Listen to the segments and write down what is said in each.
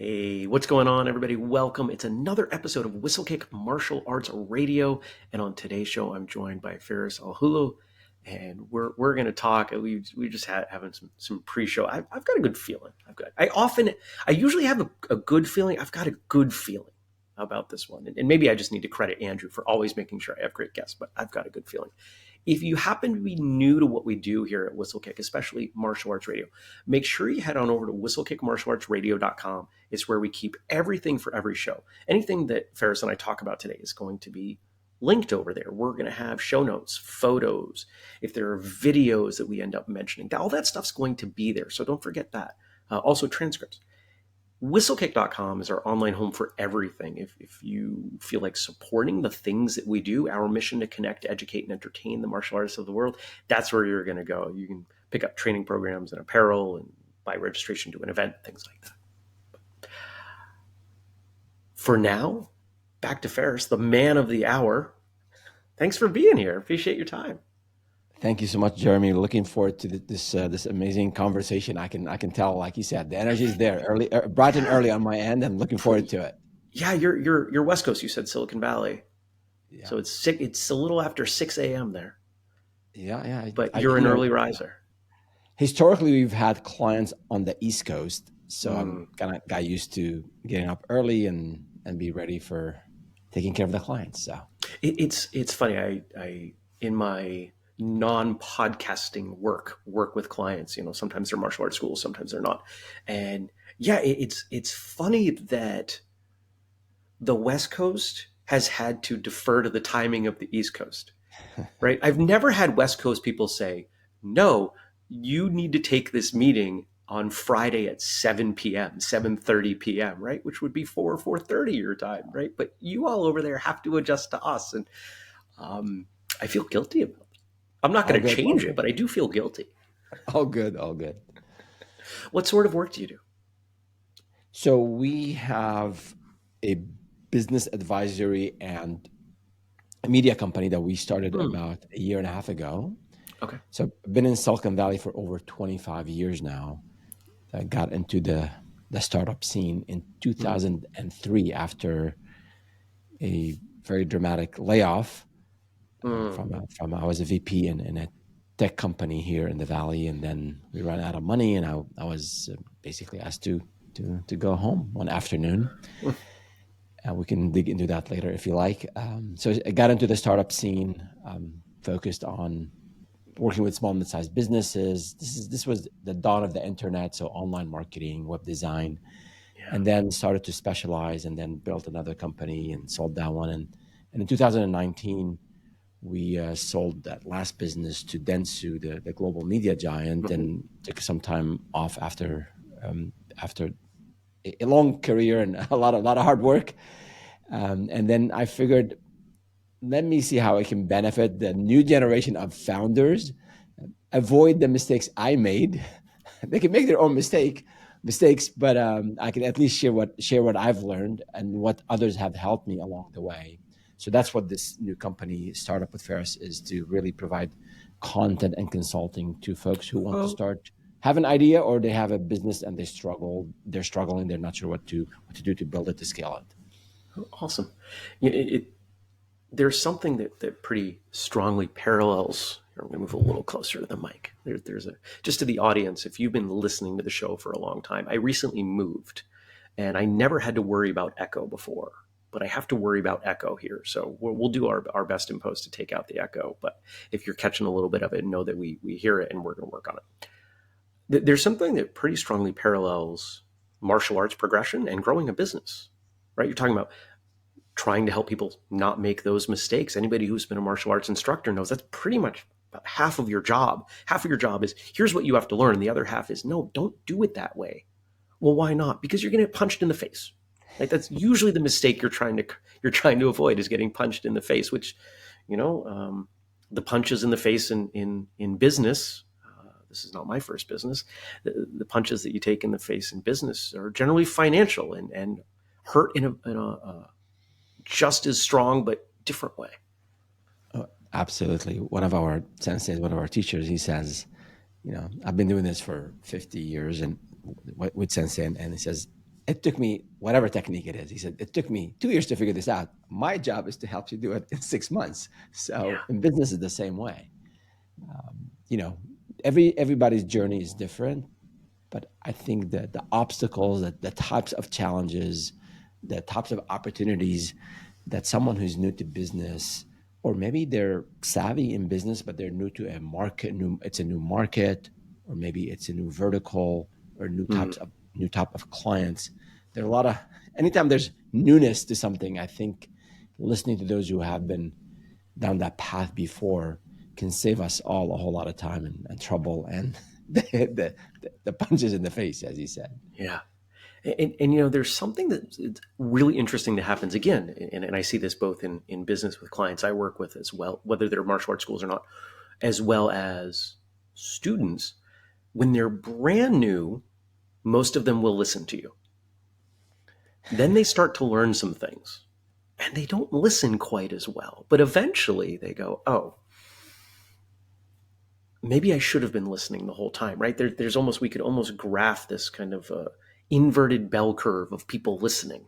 Hey, what's going on, everybody? Welcome. It's another episode of Whistlekick Martial Arts Radio, and on today's show, I'm joined by Feras Alhlou, and we're going to talk. We just having some pre-show. I've got a good feeling. I usually have a good feeling. I've got a good feeling about this one, and maybe I just need to credit Andrew for always making sure I have great guests. But I've got a good feeling. If you happen to be new to what we do here at Whistlekick, especially martial arts radio, make sure you head on over to whistlekickmartialartsradio.com. It's where we keep everything for every show. Anything that Feras and I talk about today is going to be linked over there. We're going to have show notes, photos. If there are videos that we end up mentioning, all that stuff's going to be there. So don't forget that. Also transcripts. Whistlekick.com is our online home for everything. If you feel like supporting the things that we do, our mission to connect, educate, and entertain the martial artists of the world, that's where you're going to go. You can pick up training programs and apparel and buy registration to an event, things like that. For now, back to Feras, the man of the hour. Thanks for being here. Appreciate your time. Thank you so much, Jeremy. Looking forward to this amazing conversation. I can tell, like you said, the energy is there, bright and early on my end, and looking forward to it. Yeah, you're West Coast. You said Silicon Valley, yeah. So it's a little after 6 a.m. there. Yeah. But you're an early riser. Historically, we've had clients on the East Coast, so I'm kind of got used to getting up early and be ready for taking care of the clients. So it's funny. I in my non-podcasting work with clients, sometimes they're martial arts schools, sometimes they're not. And yeah, it's funny that the West Coast has had to defer to the timing of the East Coast, right? I've never had West Coast people say, no, you need to take this meeting on Friday at 7 p.m., 7:30 p.m., right? Which would be 4:30 your time, right? But you all over there have to adjust to us. And I feel guilty about it. I'm not going to change it, but I do feel guilty. All good. What sort of work do you do? So we have a business advisory and a media company that we started about a year and a half ago. Okay. So I've been in Silicon Valley for over 25 years now. I got into the startup scene in 2003 after a very dramatic layoff. From I was a VP in a tech company here in the Valley, and then we ran out of money, and I was basically asked to go home one afternoon. We can dig into that later if you like. So I got into the startup scene, focused on working with small, mid-sized businesses. This was the dawn of the internet, so online marketing, web design, and then started to specialize, and then built another company and sold that one. And in 2019. We sold that last business to Dentsu, the global media giant, and took some time off after a long career and a lot of hard work. And then I figured, let me see how I can benefit the new generation of founders, avoid the mistakes I made. They can make their own mistakes, but I can at least share what I've learned and what others have helped me along the way. So that's what this new company, Startup with Feras, is, to really provide content and consulting to folks who want to have an idea, or they have a business and they're struggling, they're not sure what to do to build it, to scale it. Awesome. There's something that pretty strongly parallels. I'm going to move a little closer to the mic. Just to the audience, if you've been listening to the show for a long time, I recently moved, and I never had to worry about echo before. But I have to worry about echo here. So we'll do our best in post to take out the echo. But if you're catching a little bit of it, know that we hear it and we're going to work on it. There's something that pretty strongly parallels martial arts progression and growing a business, right? You're talking about trying to help people not make those mistakes. Anybody who's been a martial arts instructor knows that's pretty much about half of your job. Half of your job is, here's what you have to learn. And the other half is, no, don't do it that way. Well, why not? Because you're going to get punched in the face. Like, that's usually the mistake you're trying to avoid, is getting punched in the face. Which, the punches in the face in business. This is not my first business. The punches that you take in the face in business are generally financial and hurt in a just as strong but different way. Oh, absolutely. One of our senseis, one of our teachers, he says, I've been doing this for 50 years and with sensei, and he says, it took me whatever technique it is. He said, it took me 2 years to figure this out. My job is to help you do it in 6 months. So Yeah. in business is the same way. You know, everybody's journey is different, but I think that the obstacles, that the types of challenges, the types of opportunities that someone who's new to business, or maybe they're savvy in business, but they're new to a market, it's a new market, or maybe it's a new vertical, or Mm, new type of clients. There are a lot of anytime there's newness to something, I think listening to those who have been down that path before can save us all a whole lot of time and trouble and the punches in the face, as you said. yeah. And there's something that's it's really interesting that happens again, and I see this both in business with clients I work with as well, whether they're martial arts schools or not, as well as students. When they're brand new, most of them will listen to you. Then they start to learn some things, and they don't listen quite as well. But eventually, they go, "Oh, maybe I should have been listening the whole time." Right there's almost we could almost graph this kind of inverted bell curve of people listening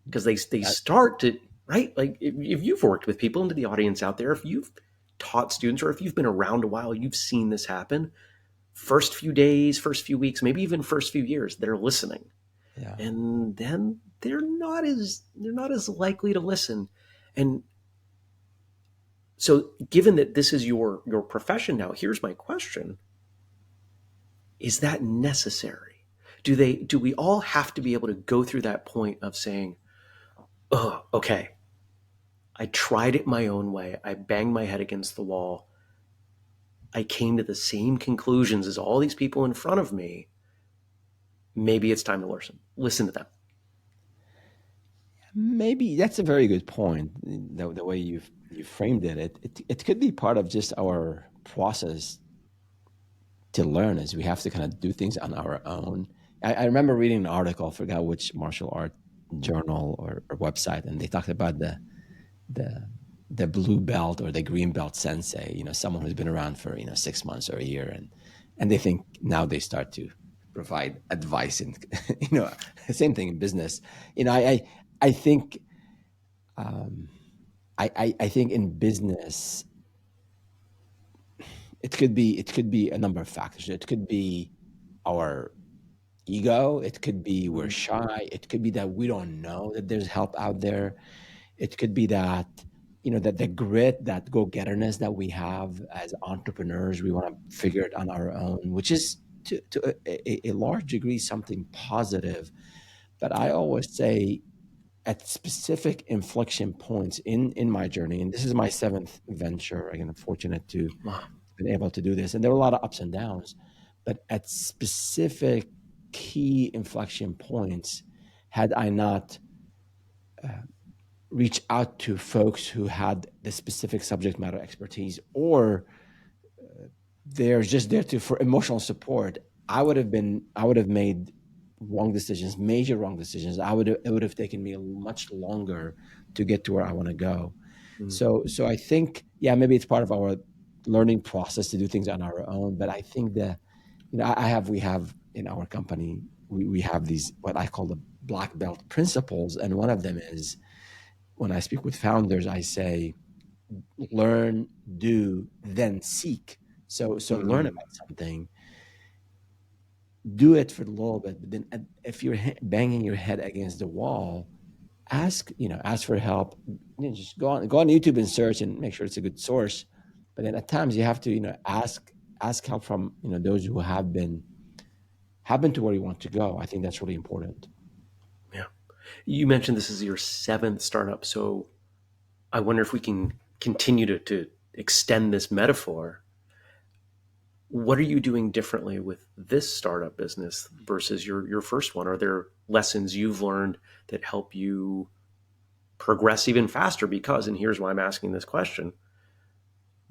because they That, start to right like if you've worked with people into the audience out there, if you've taught students or if you've been around a while, you've seen this happen. First few days, first few weeks, maybe even first few years, they're listening, yeah. and then they're not as likely to listen. And so given that this is your profession now, here's my question: is that necessary? Do we all have to be able to go through that point of saying, oh, okay, I tried it my own way, I banged my head against the wall, I came to the same conclusions as all these people in front of me, maybe it's time to listen to them. Maybe that's a very good point. The way you framed it, it could be part of just our process to learn, is we have to kind of do things on our own. I remember reading an article, I forgot which martial art journal or website, and they talked about the the blue belt or the green belt sensei, someone who's been around for 6 months or a year, and they think now they start to provide advice, and same thing in business. I think um, I think in business it could be a number of factors. It could be our ego. It could be we're Mm, shy. It could be that we don't know that there's help out there. It could be that that the grit, that go-getterness that we have as entrepreneurs, we want to figure it on our own, which is to a large degree something positive. But I always say at specific inflection points in my journey, and this is my seventh venture. Again, I'm fortunate to wow. been able to do this, and there were a lot of ups and downs. But at specific key inflection points, had I not uh, reached out to folks who had the specific subject matter expertise, or they're just there to for emotional support, I would have made wrong decisions, major wrong decisions. It would have taken me much longer to get to where I want to go. Mm, So I think, yeah, maybe it's part of our learning process to do things on our own. But I think that we have in our company, we have these what I call the black belt principles, and one of them is when I speak with founders, I say learn, do, then seek. So learn mm, about something, do it for a little bit, but then if you're banging your head against the wall, ask for help. Just go on YouTube and search and make sure it's a good source. But then at times you have to ask help from those who have been to where you want to go. I think that's really important. yeah. You mentioned this is your seventh startup, so I wonder if we can continue to extend this metaphor. What are you doing differently with this startup business versus your first one? Are there lessons you've learned that help you progress even faster? Because, and here's why I'm asking this question,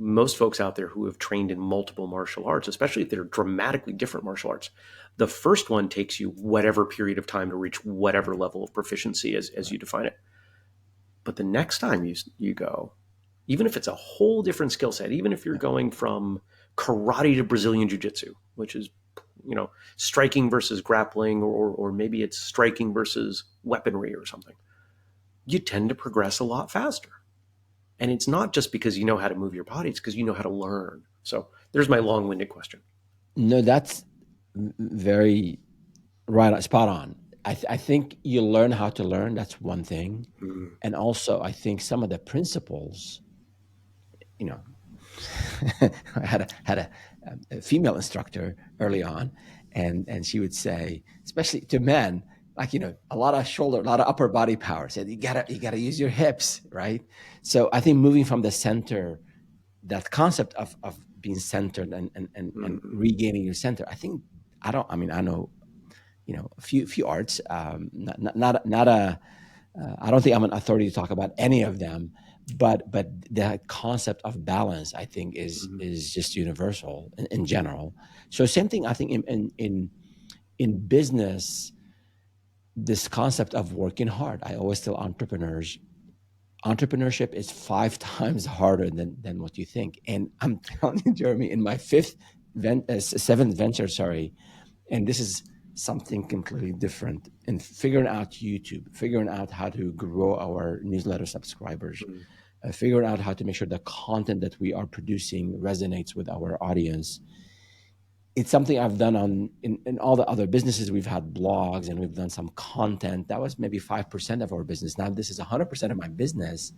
most folks out there who have trained in multiple martial arts, especially if they're dramatically different martial arts, the first one takes you whatever period of time to reach whatever level of proficiency as you define it. But the next time you go, even if it's a whole different skill set, even if you're going from karate to Brazilian jiu-jitsu, which is striking versus grappling, or maybe it's striking versus weaponry or something, you tend to progress a lot faster. And it's not just because you know how to move your body, it's because you know how to learn. So there's my long-winded question. No, that's very right, spot on. I think you learn how to learn. That's one thing, Mm, and also I think some of the principles. You know, I had a female instructor early on, and she would say, especially to men, like a lot of shoulder, a lot of upper body power. Said you gotta use your hips, right? So I think moving from the center, that concept of being centered and mm, regaining your center. I think I don't. I mean, I know a few arts. Not a. I don't think I'm an authority to talk about any of them, but the concept of balance, I think, is mm, is just universal in general. So same thing, I think in business, this concept of working hard. I always tell entrepreneurs, entrepreneurship is 5 times harder than what you think. And I'm telling you, Jeremy, in my seventh venture, sorry, and this is something completely different, and figuring out YouTube, figuring out how to grow our newsletter subscribers, mm, figuring out how to make sure the content that we are producing resonates with our audience. It's something I've done in all the other businesses. We've had blogs and we've done some content. That was maybe 5% of our business. Now this is 100% of my business.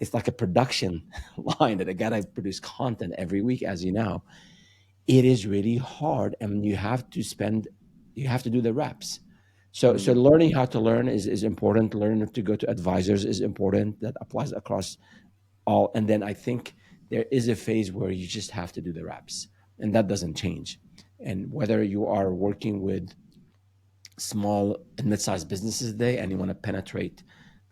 It's like a production line that I gotta produce content every week, as you know. It is really hard, and you have to do the reps. So mm, learning how to learn is important. Learning to go to advisors is important. That applies across all. And then I think there is a phase where you just have to do the reps, and that doesn't change. And whether you are working with small and mid-sized businesses today and you want to penetrate,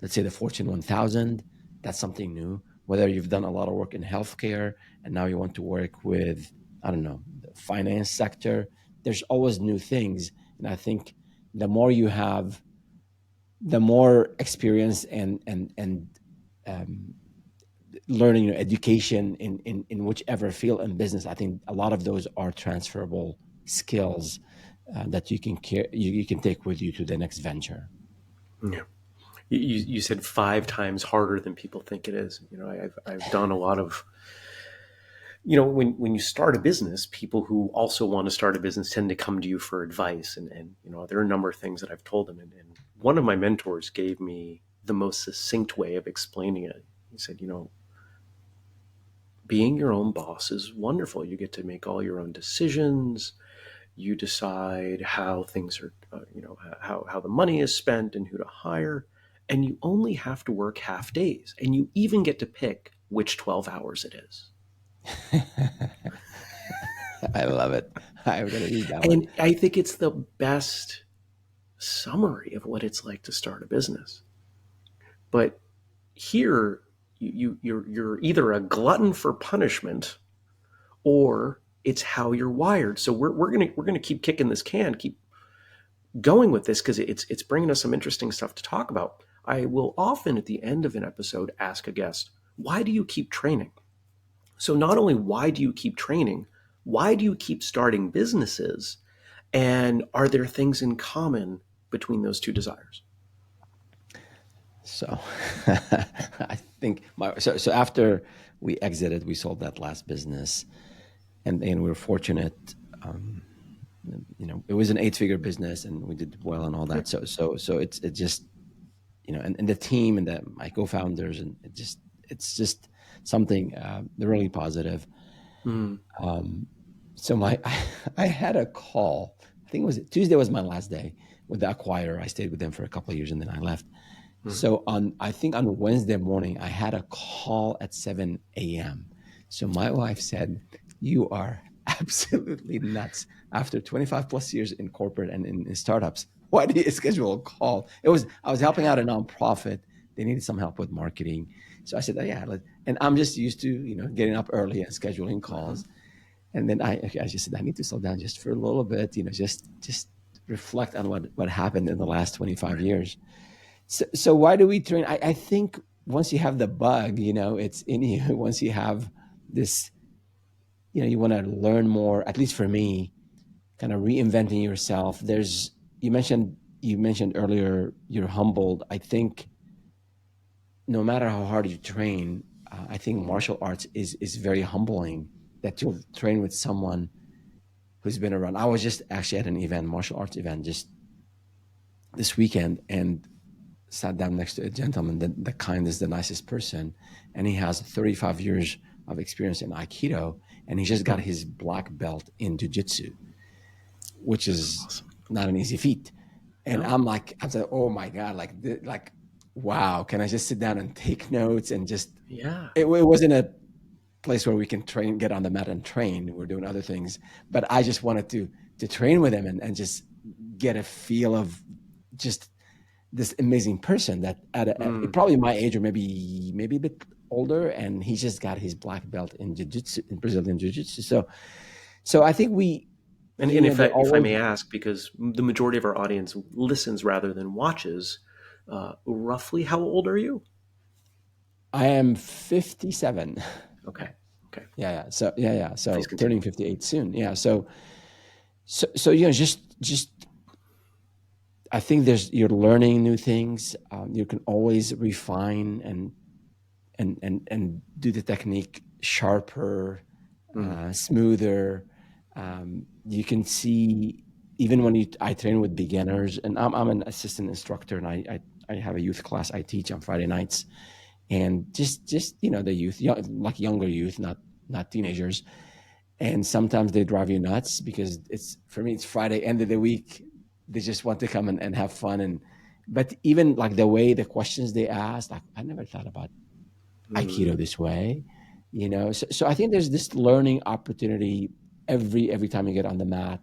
let's say, the Fortune 1000, that's something new. Whether you've done a lot of work in healthcare and now you want to work with, I don't know, the finance sector, there's always new things. And I think the more you have, the more experience and um, learning, education in whichever field in business, I think a lot of those are transferable skills that you can take with you to the next venture. yeah. You said 5 times harder than people think it is. I've done a lot of, when you start a business, people who also want to start a business tend to come to you for advice. And there are a number of things that I've told them. And one of my mentors gave me the most succinct way of explaining it. He said, being your own boss is wonderful. You get to make all your own decisions. You decide how things are, how the money is spent and who to hire. And you only have to work half days. And you even get to pick which 12 hours it is. I love it. I'm gonna use that one. And I think it's the best summary of what it's like to start a business. But here, you're either a glutton for punishment, or it's how you're wired. So we're gonna keep kicking this can, keep going with this, because it's bringing us some interesting stuff to talk about. I will often at the end of an episode ask a guest, why do you keep training? So not only why do you keep training, why do you keep starting businesses? And are there things in common between those two desires? So I think so after we exited, we sold that last business, and we were fortunate. Um, it was an 8-figure business, and we did well and all Yeah. that. So it just and the team and my co-founders, and it's just something really positive. Mm, Um, so I had a call. I think it was Tuesday was my last day with the acquirer. I stayed with them for a couple of years and then I left. mm, So I think on Wednesday morning, I had a call at 7 a.m. So my wife said, "You are absolutely nuts. After 25 plus years in corporate and in startups, why do you schedule a call?" I was helping out a nonprofit. They needed some help with marketing. So I said, "Oh, yeah." And I'm just used to, getting up early and scheduling mhm. calls. And then I just said, I need to slow down just for a little bit, just reflect on what happened in the last 25 Right. years. So why do we train? I think once you have the bug, it's in you. Once you have this, you want to learn more. At least for me, kind of reinventing yourself. There's you mentioned earlier you're humbled. I think no matter how hard you train, I think martial arts is very humbling that you'll train with someone who's been around. I was just actually at an event, martial arts event, just this weekend, and sat down next to a gentleman, the kindest, the nicest person, and he has 35 years of experience in Aikido, and he just got Hmm. his black belt in Jiu-Jitsu, which is Awesome. not an easy feat. And No. I'm saying, oh my god, like, wow, can I just sit down and take notes and just? Yeah. It wasn't a place where we can train, get on the mat and train. We're doing other things, but I just wanted to train with him and just get a feel of just this amazing person that Mm. probably my age or maybe a bit older, and he just got his black belt in jiu-jitsu, in Brazilian jiu-jitsu. So I think we, And they're if I always. may ask, because the majority of our audience listens rather than watches, roughly how old are you? I am 57. Okay. Okay. Yeah, yeah. So yeah. Please So turning continue. 58 soon. Yeah. So just I think you're learning new things. You can always refine and do the technique sharper, Mm. smoother. You can see even when I train with beginners, and I'm an assistant instructor, and I have a youth class I teach on Friday nights, and just the youth, like younger youth, not teenagers, and sometimes they drive you nuts because it's, for me, it's Friday, end of the week. They just want to come and have fun, but even like the way the questions they ask, like I never thought about Mm. Aikido this way, So I think there's this learning opportunity every time you get on the mat.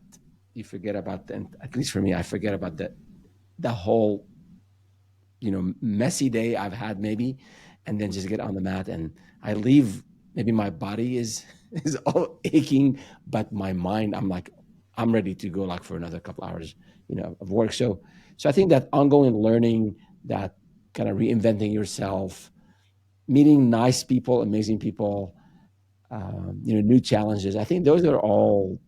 You forget about, and at least for me, I forget about the whole messy day I've had maybe, and then just get on the mat and I leave. Maybe my body is is all aching, but my mind, I'm like, I'm ready to go like for another couple hours, of work. So I think that ongoing learning, that kind of reinventing yourself, meeting nice people, amazing people, new challenges. I think those are all,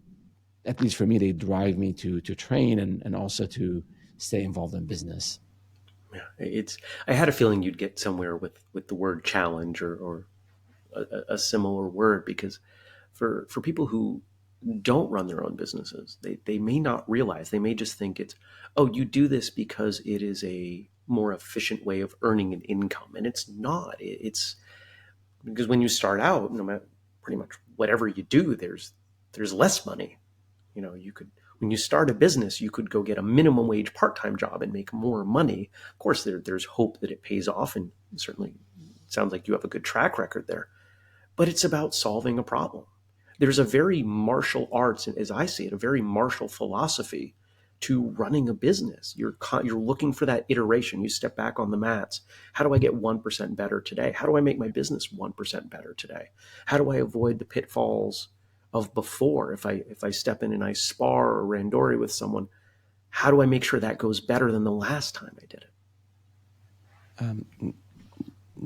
at least for me, they drive me to train and also to stay involved in business. Yeah. I had a feeling you'd get somewhere with the word challenge or a similar word, because for people who don't run their own businesses, they may not realize, they may just think it's, oh, you do this because it is a more efficient way of earning an income. And it's not. It's because when you start out, no matter pretty much whatever you do, there's less money. You could, when you start a business, you could go get a minimum wage part-time job and make more money. Of course, there's hope that it pays off, and certainly it sounds like you have a good track record there. But it's about solving a problem. There's a very martial arts, as I see it, a very martial philosophy to running a business. You're looking for that iteration. You step back on the mats. How do I get 1% better today? How do I make my business 1% better today? How do I avoid the pitfalls of before? If I step in and I spar or randori with someone, how do I make sure that goes better than the last time I did it? Um,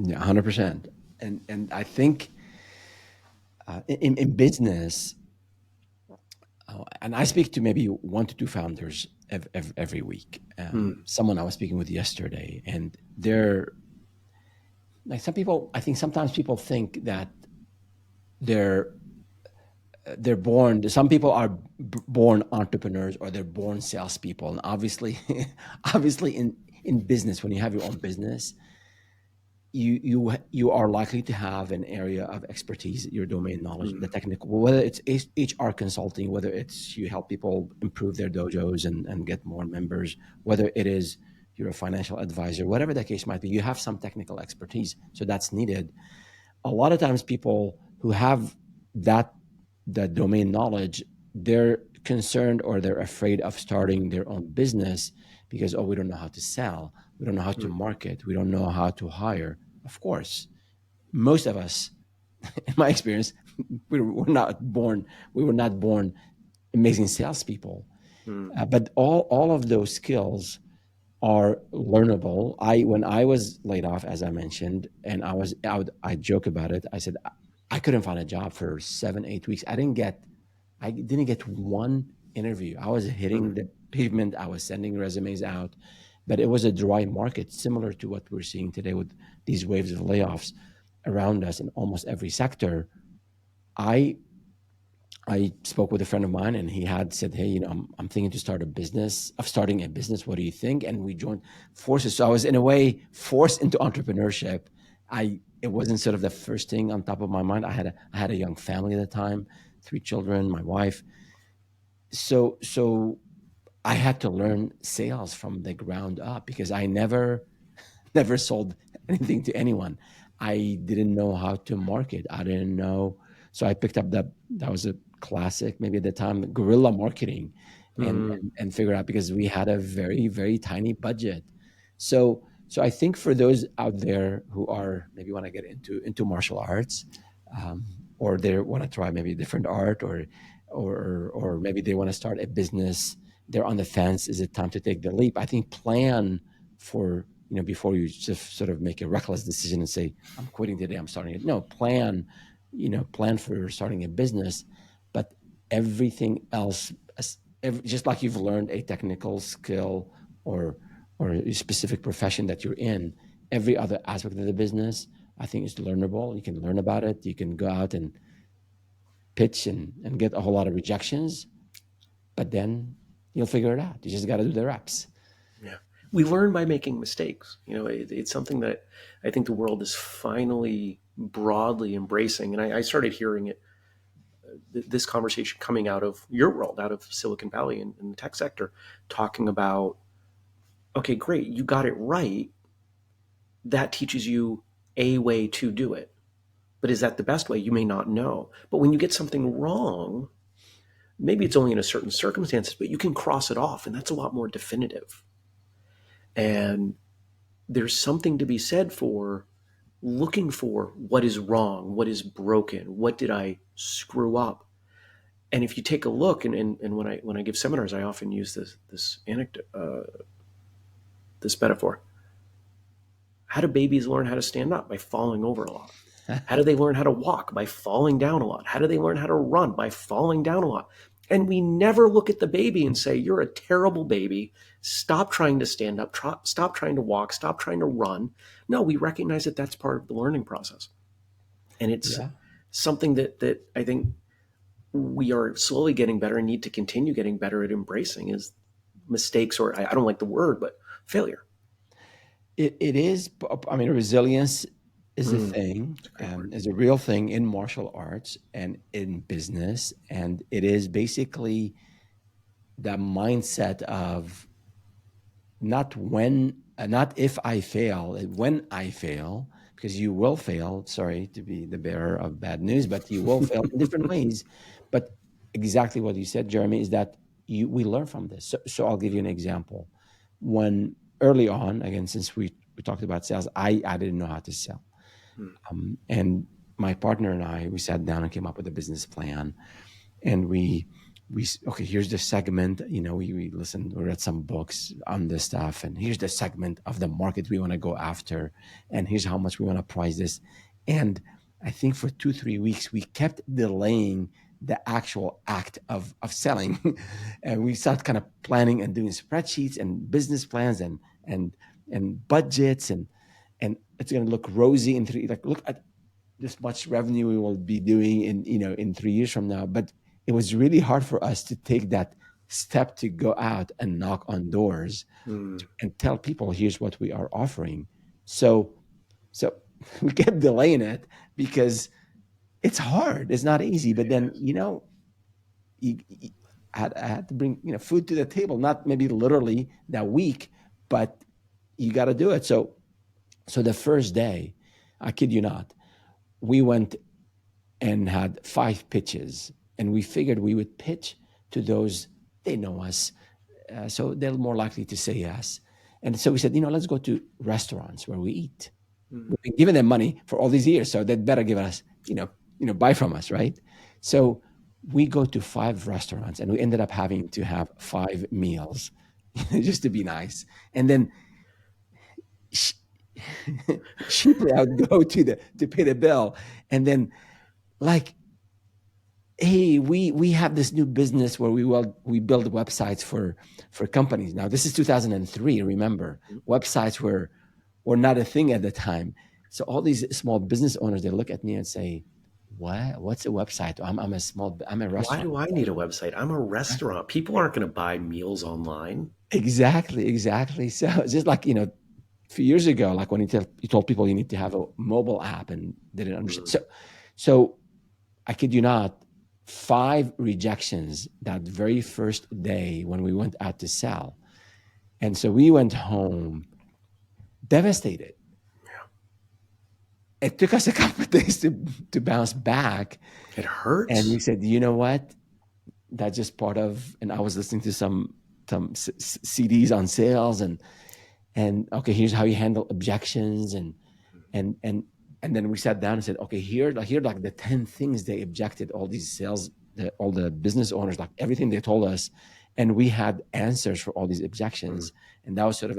yeah, 100%. And I think in business, and I speak to maybe 1 to 2 founders every week. Hmm. Someone I was speaking with yesterday, and they're like, some people. I think sometimes people think that they're they're born. Some people are born entrepreneurs or they're born salespeople, and obviously, obviously in business, when you have your own business, you are likely to have an area of expertise, your domain knowledge, Hmm. the technical, whether it's HR consulting, whether it's you help people improve their dojos and get more members, whether it is you're a financial advisor, whatever the case might be, you have some technical expertise, so that's needed. A lot of times people who have that that domain knowledge, they're concerned or they're afraid of starting their own business because, oh, we don't know how to sell, we don't know how to Hmm. market, we don't know how to hire. Of course, most of us, in my experience, we were not born amazing salespeople. Hmm. But all of those skills are learnable. When I was laid off, as I mentioned, and I joke about it. I said I couldn't find a job for 7, 8 weeks. I didn't get one. interview. I was Mm, hitting the pavement. I was sending resumes out, but it was a dry market, similar to what we're seeing today with these waves of layoffs around us in almost every sector. I I spoke with a friend of mine, and he had said, "Hey, I'm thinking to start a business. Of starting a business. What do you think?" And we joined forces. So I was in a way forced into entrepreneurship. It wasn't sort of the first thing on top of my mind. I had a young family at the time, 3 children, my wife. So I had to learn sales from the ground up because I never sold anything to anyone. I didn't know how to market. I didn't know. So I picked up that was a classic, maybe at the time, guerrilla marketing mm, and figured out because we had a very, very tiny budget. So I think for those out there who are maybe want to get into martial arts, um, or they want to try maybe a different art, or maybe they want to start a business, they're on the fence. Is it time to take the leap? I think plan for before you just sort of make a reckless decision and say, I'm quitting today, I'm starting it. No, plan for starting a business, but everything else, just like you've learned a technical skill or a specific profession that you're in, every other aspect of the business, I think, is learnable. You can learn about it. You can go out and pitch and get a whole lot of rejections, but then you'll figure it out. You just got to do the reps. yeah. We learn by making mistakes. It's something that I think the world is finally broadly embracing. And I started hearing it, this conversation coming out of your world, out of Silicon Valley and in the tech sector, talking about, okay, great, you got it right. That teaches you a way to do it. But is that the best way? You may not know. But when you get something wrong, maybe it's only in a certain circumstances, but you can cross it off, and that's a lot more definitive. And there's something to be said for looking for what is wrong, what is broken, what did I screw up. And if you take a look, and when I give seminars, I often use this anecdote, this metaphor. How do babies learn how to stand up? By falling over a lot. How do they learn how to walk? By falling down a lot. How do they learn how to run? By falling down a lot. And we never look at the baby and say, you're a terrible baby. Stop trying to stand up. Stop trying to walk. Stop trying to run. No, we recognize that that's part of the learning process. And it's Yeah. something that I think we are slowly getting better and need to continue getting better at embracing is mistakes, or I don't like the word, but failure. It is. I mean, resilience is a Mm, thing, it's a great word. is a real thing in martial arts and in business, and it is basically the mindset of not if I fail, when I fail, because you will fail. Sorry to be the bearer of bad news, but you will fail in different ways. But exactly what you said, Jeremy, is that we learn from this. So I'll give you an example. When early on, again, since we talked about sales, I didn't know how to sell, Mm, and my partner and I, we sat down and came up with a business plan, and okay, here's the segment, we listened, we read some books on this stuff, and here's the segment of the market we want to go after, and here's how much we want to price this. And I think for 2 3 weeks we kept delaying the actual act of selling. And we started kind of planning and doing spreadsheets and business plans and and budgets, and it's going to look rosy in three, like, look at this much revenue we will be doing in 3 years from now. But it was really hard for us to take that step to go out and knock on doors mm, and tell people, here's what we are offering. So so we kept delaying it because it's hard, it's not easy. But it then is. I had to bring food to the table, not maybe literally that week, but you got to do it. So the first day, I kid you not, we went and had 5 pitches, and we figured we would pitch to those, they know us, so they're more likely to say yes. And so we said, let's go to restaurants where we eat. Mm, We've been giving them money for all these years, so they'd better give us, buy from us, right? So we go to 5 restaurants, and we ended up having to have 5 meals just to be nice. And then sh- sheeply, I would go to pay the bill, and then, like, hey, we have this new business where we build websites for companies. Now this is 2003. Remember, websites were not a thing at the time. So all these small business owners, they look at me and say, "What? What's a website? I'm a Why restaurant." do I need a website? I'm a restaurant. People aren't going to buy meals online. Exactly, exactly. So it's just like, a few years ago, like when you told people you need to have a mobile app and they didn't understand. Mm. So I kid you not, 5 rejections that very first day when we went out to sell. And so we went home devastated. It took us a couple of days to bounce back. It And we hurts. said, you know what? That's just part of, and I was listening to some CDs on sales and okay, here's how you handle objections and and and then we sat down and said, okay, here like the 10 things they objected, all these sales, all the business owners, like everything they told us, and we had answers for all these Mm. objections, and that was sort of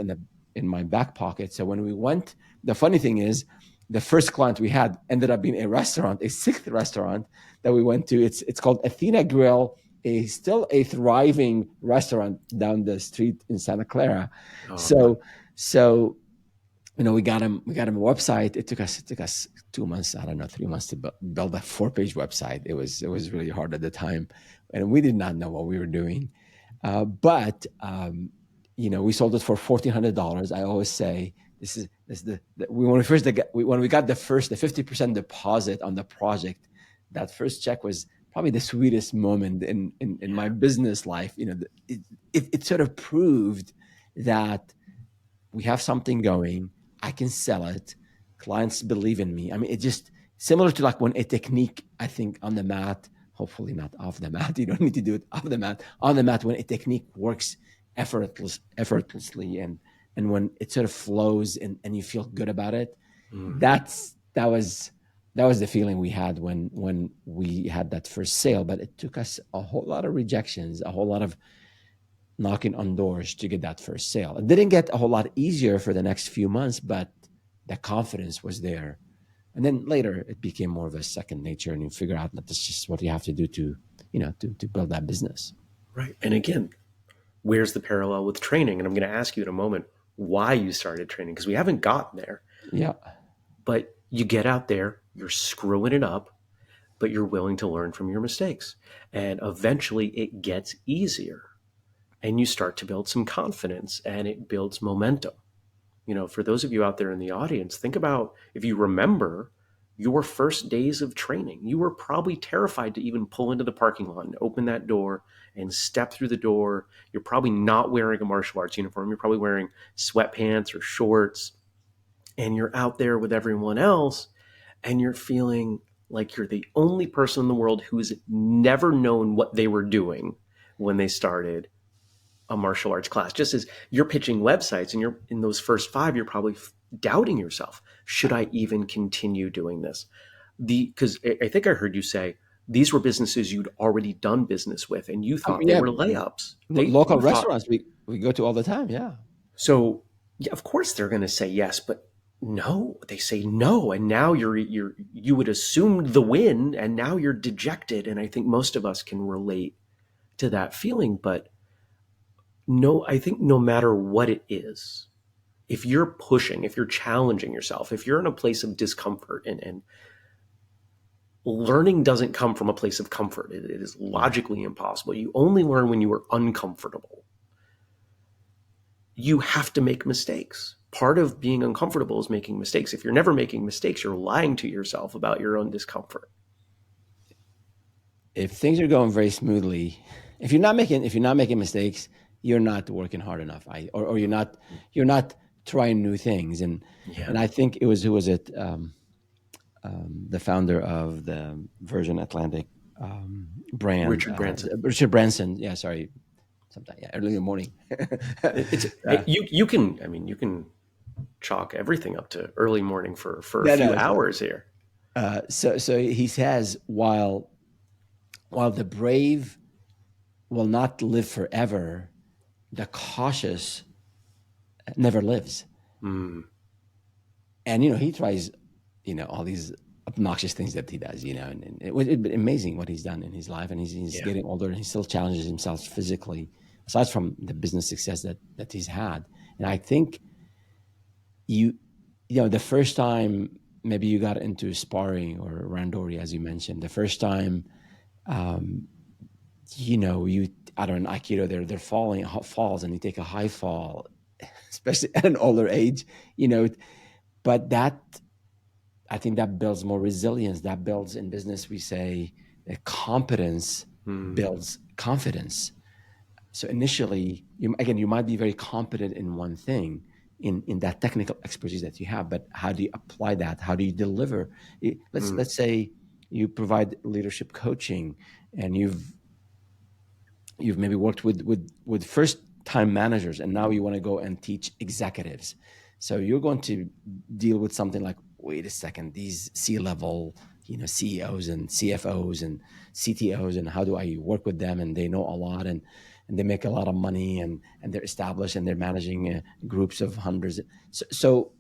in my back pocket. So when we went, the funny thing is, the first client we had ended up being a restaurant, a sixth restaurant that we went to. It's called Athena Grill, still a thriving restaurant down the street in Santa Clara. Oh, good. So we got him a website. It took us 2 months, I don't know, 3 months to build a 4-page website. It was really hard at the time, and we did not know what we were doing. But we sold it for $1,400. I always say this is when we got the 50% deposit on the project. That first check was probably the sweetest moment in my business life. It sort of proved that we have something going. I can sell it. Clients believe in me. I mean, it just similar to like when a technique, I think, on the mat, hopefully not off the mat. You don't need to do it off the mat. On the mat, when a technique works effortlessly, and when it sort of flows and you feel good about it, Mm. that was the feeling we had when we had that first sale. But it took us a whole lot of rejections, a whole lot of knocking on doors to get that first sale. It didn't get a whole lot easier for the next few months, but the confidence was there. And then later it became more of a second nature, and you figure out that that's just what you have to do to build that business. Right. And again, where's the parallel with training? And I'm going to ask you in a moment why you started training because we haven't gotten there. Yeah. But you get out there, you're screwing it up, but you're willing to learn from your mistakes. And eventually it gets easier and you start to build some confidence and it builds momentum. For those of you out there in the audience, think about if you remember your first days of training, you were probably terrified to even pull into the parking lot and open that door and step through the door. You're probably not wearing a martial arts uniform. You're probably wearing sweatpants or shorts, and you're out there with everyone else, and you're feeling like you're the only person in the world who's never known what they were doing when they started a martial arts class. Just as you're pitching websites and you're in those first 5, you're probably doubting yourself. Should I even continue doing this? Because I think I heard you say these were businesses you'd already done business with and you thought they Yeah, were layups. local You thought restaurants we go to all the time. Yeah. so. Yeah, of course they're going to say yes, but no, they say no, and now you would assume the win, and now you're dejected. And I think most of us can relate to that feeling. But no, I think no matter what it is, if you're pushing, if you're challenging yourself, if you're in a place of discomfort, and learning doesn't come from a place of comfort, it is Yeah. logically impossible. You only learn when you are uncomfortable. You have to make mistakes. Part of being uncomfortable is making mistakes. If you're never making mistakes, you're lying to yourself about your own discomfort. If things are going very smoothly, if you're not making mistakes, you're not working hard enough. Or you're not trying new things. Yeah. And I think it was, who was it? The founder of the Virgin Atlantic brand, Richard Branson. Richard Branson. Yeah, sorry, sometime, yeah, early in the morning. It's uh, you can, I mean, you can chalk everything up to early morning for a no, few no. hours here. So he says, while the brave will not live forever, the cautious never lives. Mm. And he tries, all these obnoxious things that he does, and it was amazing what he's done in his life, and he's Yeah. getting older, and he still challenges himself physically, aside from the business success that he's had. And I think you the first time maybe you got into sparring or randori, as you mentioned, the first time, um, you I don't know, aikido, they're falls, and you take a high fall, especially at an older age, but that, I think that builds more resilience. That builds, in business, we say that competence Mm, builds confidence. So initially, you might be very competent in one thing, in that technical expertise that you have, but how do you apply that? How do you deliver? mm, Let's say you provide leadership coaching, and you've maybe worked with first time managers, and now you want to go and teach executives. So you're going to deal with something like, wait a second, these C-level, CEOs and CFOs and CTOs, and how do I work with them? And they know a lot, and they make a lot of money, and they're established, and they're managing groups of hundreds. So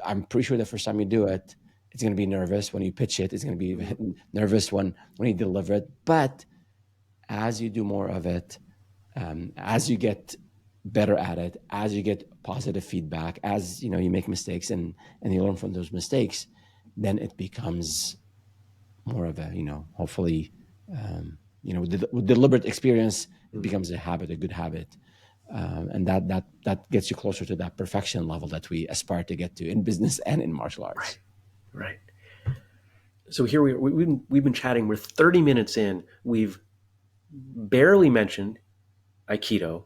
I'm pretty sure the first time you do it, it's going to be nervous when you pitch it. It's going to be mm, nervous when you deliver it. But as you do more of it, as you get better at it, as you get positive feedback, as you make mistakes, and you learn from those mistakes, then it becomes more of a, hopefully, with deliberate experience, it mm. becomes a habit, a good habit. And that gets you closer to that perfection level that we aspire to get to in business and in martial Right. arts. Right. So here we've been chatting. We're 30 minutes in. We've barely mentioned Aikido,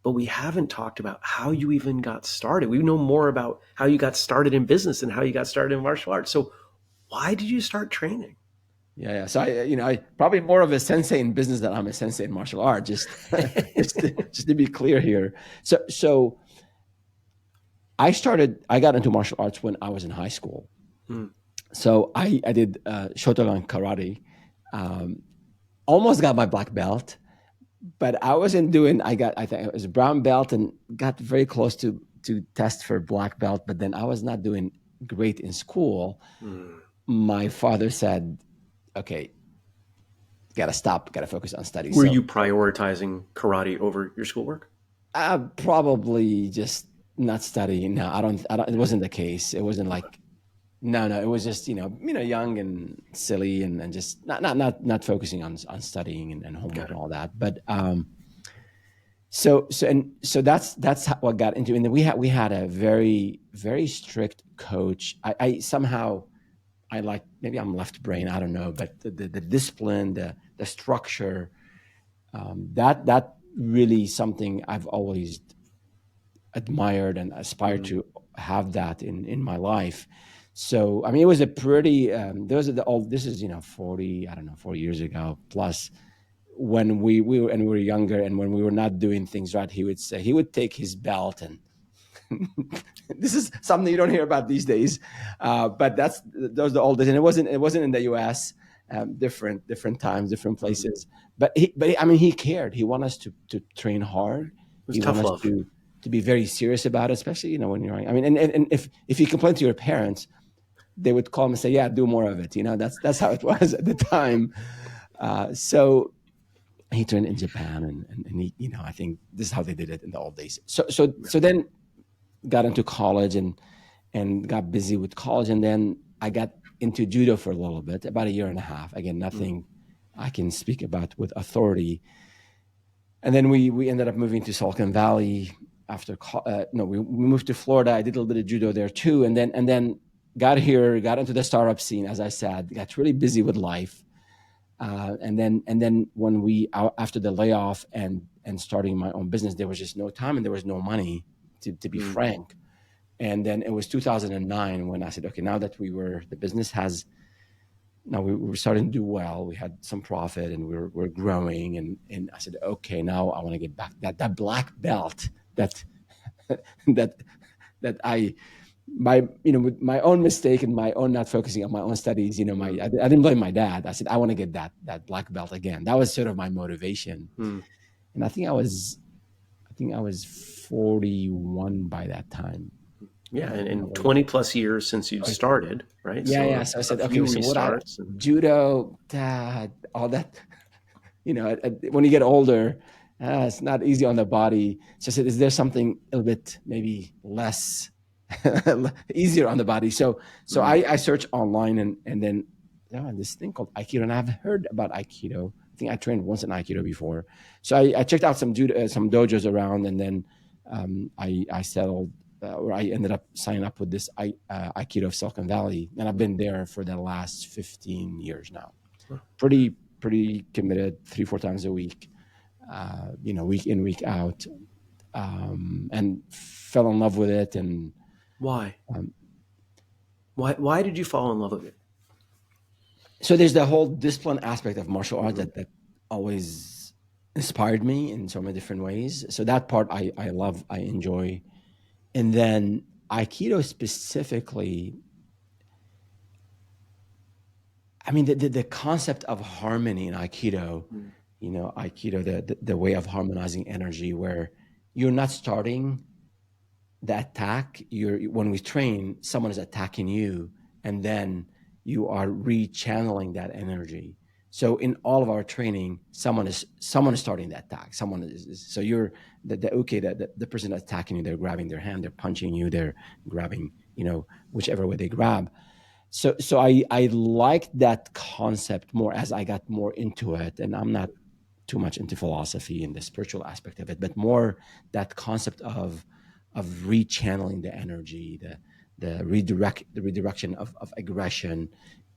but we haven't talked about how you even got started. We know more about how you got started in business and how you got started in martial arts. So why did you start training? Yeah. So I probably more of a sensei in business than I'm a sensei in martial art. Just, just to be clear here. So I got into martial arts when I was in high school. Mm, So I did Shotogan karate. Um, Almost got my black belt, but I wasn't doing. I think it was a brown belt, and got very close to test for black belt. But then I was not doing great in school. mm. My father said, "Okay, got to stop, got to focus on studies." Were So you prioritizing karate over your schoolwork? probably just not studying. No, I don't. It wasn't the case. It wasn't like, no. It was just, young and silly, and just not focusing on studying and homework Got and it. all that. But so that's what got into. And then we had a very very strict coach. I somehow, I like, maybe I'm left brain, I don't know, but the discipline, the structure, that really something I've always admired and aspired Mm, to have that in my life. So I mean, it was a pretty, those are the old, this is, 40, I don't know, 4 years ago plus, when we were younger, and when we were not doing things right, he would take his belt, and this is something you don't hear about these days, but those are the oldest, and it wasn't in the US. Different times, different mm. It places, but I mean, he cared. He wanted us to train hard. was He wanted tough us love. to be very serious about it, especially, when you're young. I mean, and if you complain to your parents, they would call him and say, yeah, do more of it. That's how it was at the time. So he trained in Japan, and he, I think this is how they did it in the old days. So then got into college, and got busy with college, and then I got into judo for a little bit, about a year and a half. Again, Mm, nothing I can speak about with authority. And then we ended up moving to Silicon Valley after. No, we moved to Florida. I did a little bit of judo there too, and then got here, got into the startup scene. As I said, got really busy with life. And then when after the layoff and starting my own business, there was just no time, and there was no money, to be mm, frank. And then it was 2009 when I said, okay, now that the business has, now we were starting to do well. We had some profit, and we're growing. And I said, okay, now I want to get back that black belt that that that with my own mistake and my own not focusing on my own studies, mm, I didn't blame my dad. I said, I want to get that black belt again. That was sort of my motivation. mm. And I think I was 41 by that time. Yeah, and Really. 20 plus years since you've started, right? Yeah, So yeah. So I a said, okay, few so what I restarts and judo, all that, when you get older, it's not easy on the body. So I said, is there something a little bit maybe less easier on the body? So mm, I searched online and then this thing called Aikido, and I've heard about Aikido. I think I trained once in Aikido before. So I checked out some some dojos around, and then I settled. Or I ended up signing up with this Aikido of Silicon Valley, and I've been there for the last 15 years now. Pretty committed, 3-4 times a week, week in, week out, and fell in love with it. And why? um, Why did you fall in love with it? so there's the whole discipline aspect of martial arts Hmm. that always inspired me in so many different ways. So that part I love, I enjoy. And then Aikido specifically, I mean, the concept of harmony in Aikido, Mm. Aikido, the way of harmonizing energy, where you're not starting the attack. When we train, someone is attacking you, and then you are rechanneling that energy. So in all of our training, someone is starting the attack. Someone so you're okay. The person that's attacking you, they're grabbing their hand, they're punching you, they're grabbing, whichever way they grab. So I liked that concept more as I got more into it, and I'm not too much into philosophy and the spiritual aspect of it, but more that concept of rechanneling the energy, the redirection of aggression,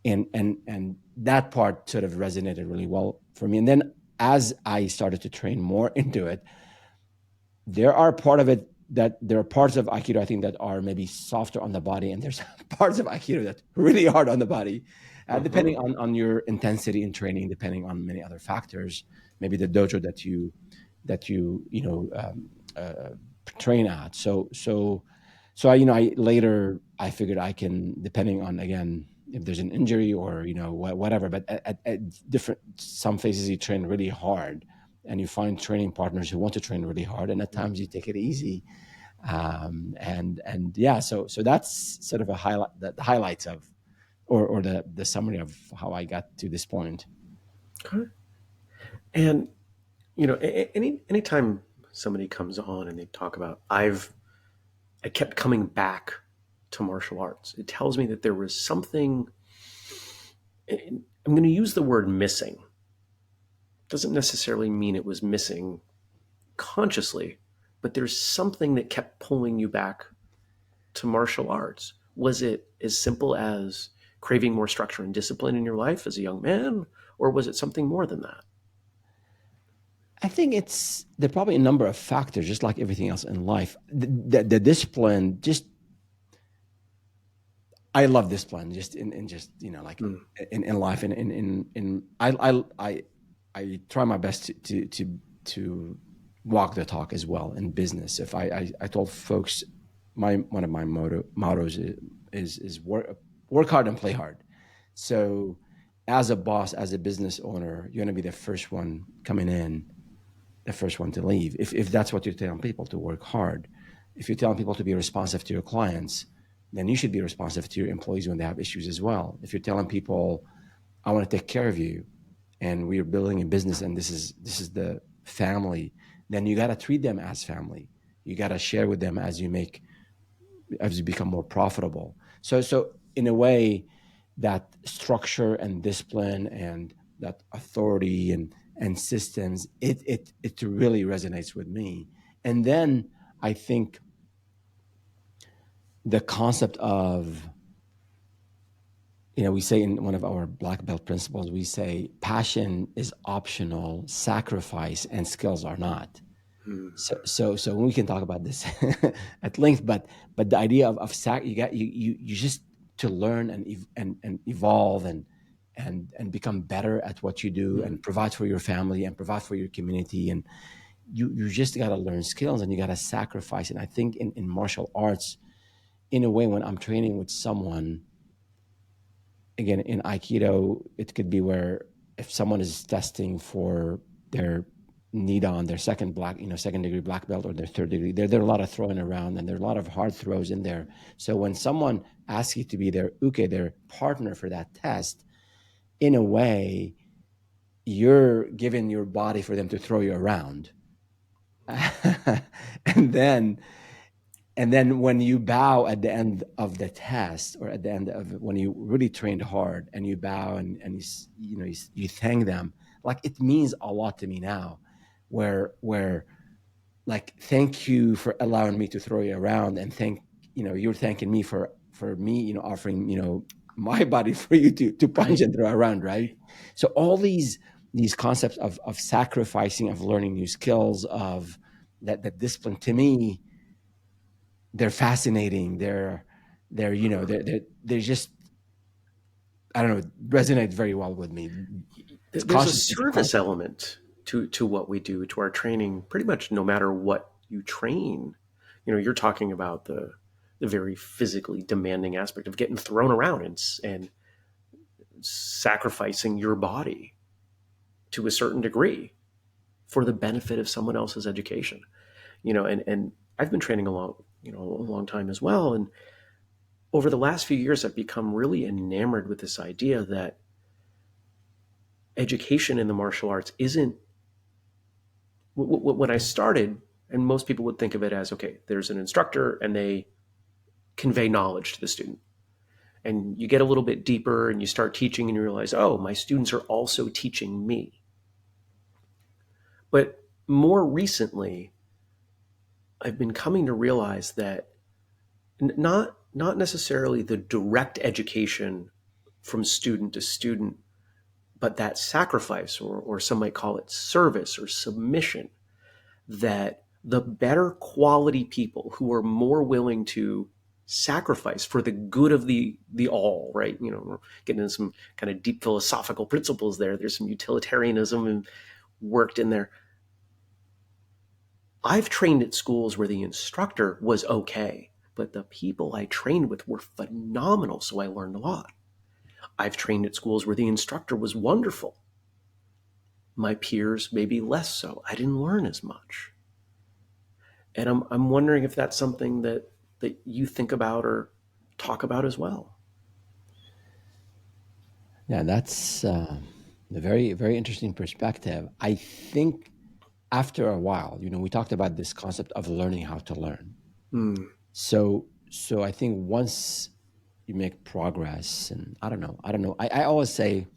and that part sort of resonated really well for me. And then as I started to train more into it, there are parts of Aikido I think that are maybe softer on the body, and there's parts of Aikido that really hard on the body, Hmm. depending on your intensity in training, depending on many other factors. Maybe the dojo that you uh, train at. So I later I figured I can, depending on, again, if there's an injury or whatever. But at different some phases you train really hard, and you find training partners who want to train really hard, and at times you take it easy. And yeah, so that's sort of a highlight, the highlights of, or the summary of how I got to this point. Okay. And anytime somebody comes on and they talk about I kept coming back to martial arts, it tells me that there was something. I'm going to use the word missing. Doesn't necessarily mean it was missing consciously, but there's something that kept pulling you back to martial arts. Was it as simple as craving more structure and discipline in your life as a young man, or was it something more than that? I think there are probably a number of factors, just like everything else in life. The discipline, just I love discipline, just in just like Mm. in life, and in I try my best to walk the talk as well in business. If I told folks, my one of my mottos is work hard and play hard. So as a boss, as a business owner, you're going to be the first one coming in, the first one to leave. If that's what you're telling people, to work hard. If you're telling people to be responsive to your clients, then you should be responsive to your employees when they have issues as well. If you're telling people, I want to take care of you, and we're building a business, and this is the family, then you got to treat them as family. You got to share with them as you become more profitable. So in a way, that structure and discipline and that authority and systems, it really resonates with me. And then I think the concept of, we say in one of our black belt principles, we say passion is optional, sacrifice and skills are not. Mm. So we can talk about this at length, but the idea of you just to learn and evolve and become better at what you do, Mm. and provide for your family and provide for your community, and you just got to learn skills, and you got to sacrifice. And I think in martial arts, in a way, when I'm training with someone, again, in Aikido, it could be where if someone is testing for their need on their second degree black belt or their third degree. There are a lot of throwing around, and there are a lot of hard throws in there. So when someone asks you to be their partner for that test, in a way, you're giving your body for them to throw you around. and then and then when you bow at the end of the test, or at the end of when you really trained hard and you bow, and you thank them, like, it means a lot to me now, where like, thank you for allowing me to throw you around, and you're thanking me for me, offering, my body for you to punch Right. and throw around, right? So all these concepts of sacrificing, of learning new skills, of that discipline, to me, they're fascinating. They're just, I don't know, resonate very well with me. It's There's a conscious service concept. element to what we do, to our training, pretty much no matter what you train. You're talking about the very physically demanding aspect of getting thrown around and sacrificing your body to a certain degree for the benefit of someone else's education. And I've been training a long time as well. And over the last few years, I've become really enamored with this idea that education in the martial arts isn't, when I started, and most people would think of it as, okay, there's an instructor and they convey knowledge to the student. And you get a little bit deeper and you start teaching and you realize, oh, my students are also teaching me. But more recently, I've been coming to realize that not necessarily the direct education from student to student, but that sacrifice, or some might call it service or submission, that the better quality people who are more willing to sacrifice for the good of the all, right? We're getting into some kind of deep philosophical principles there. There's some utilitarianism and worked in there. I've trained at schools where the instructor was okay, but the people I trained with were phenomenal, so I learned a lot. I've trained at schools where the instructor was wonderful. My peers maybe less so. I didn't learn as much. And I'm wondering if that's something that you think about or talk about as well. Yeah, that's a very, very interesting perspective. I think after a while, we talked about this concept of learning how to learn. Mm, So I think once you make progress, and I don't know. I always say,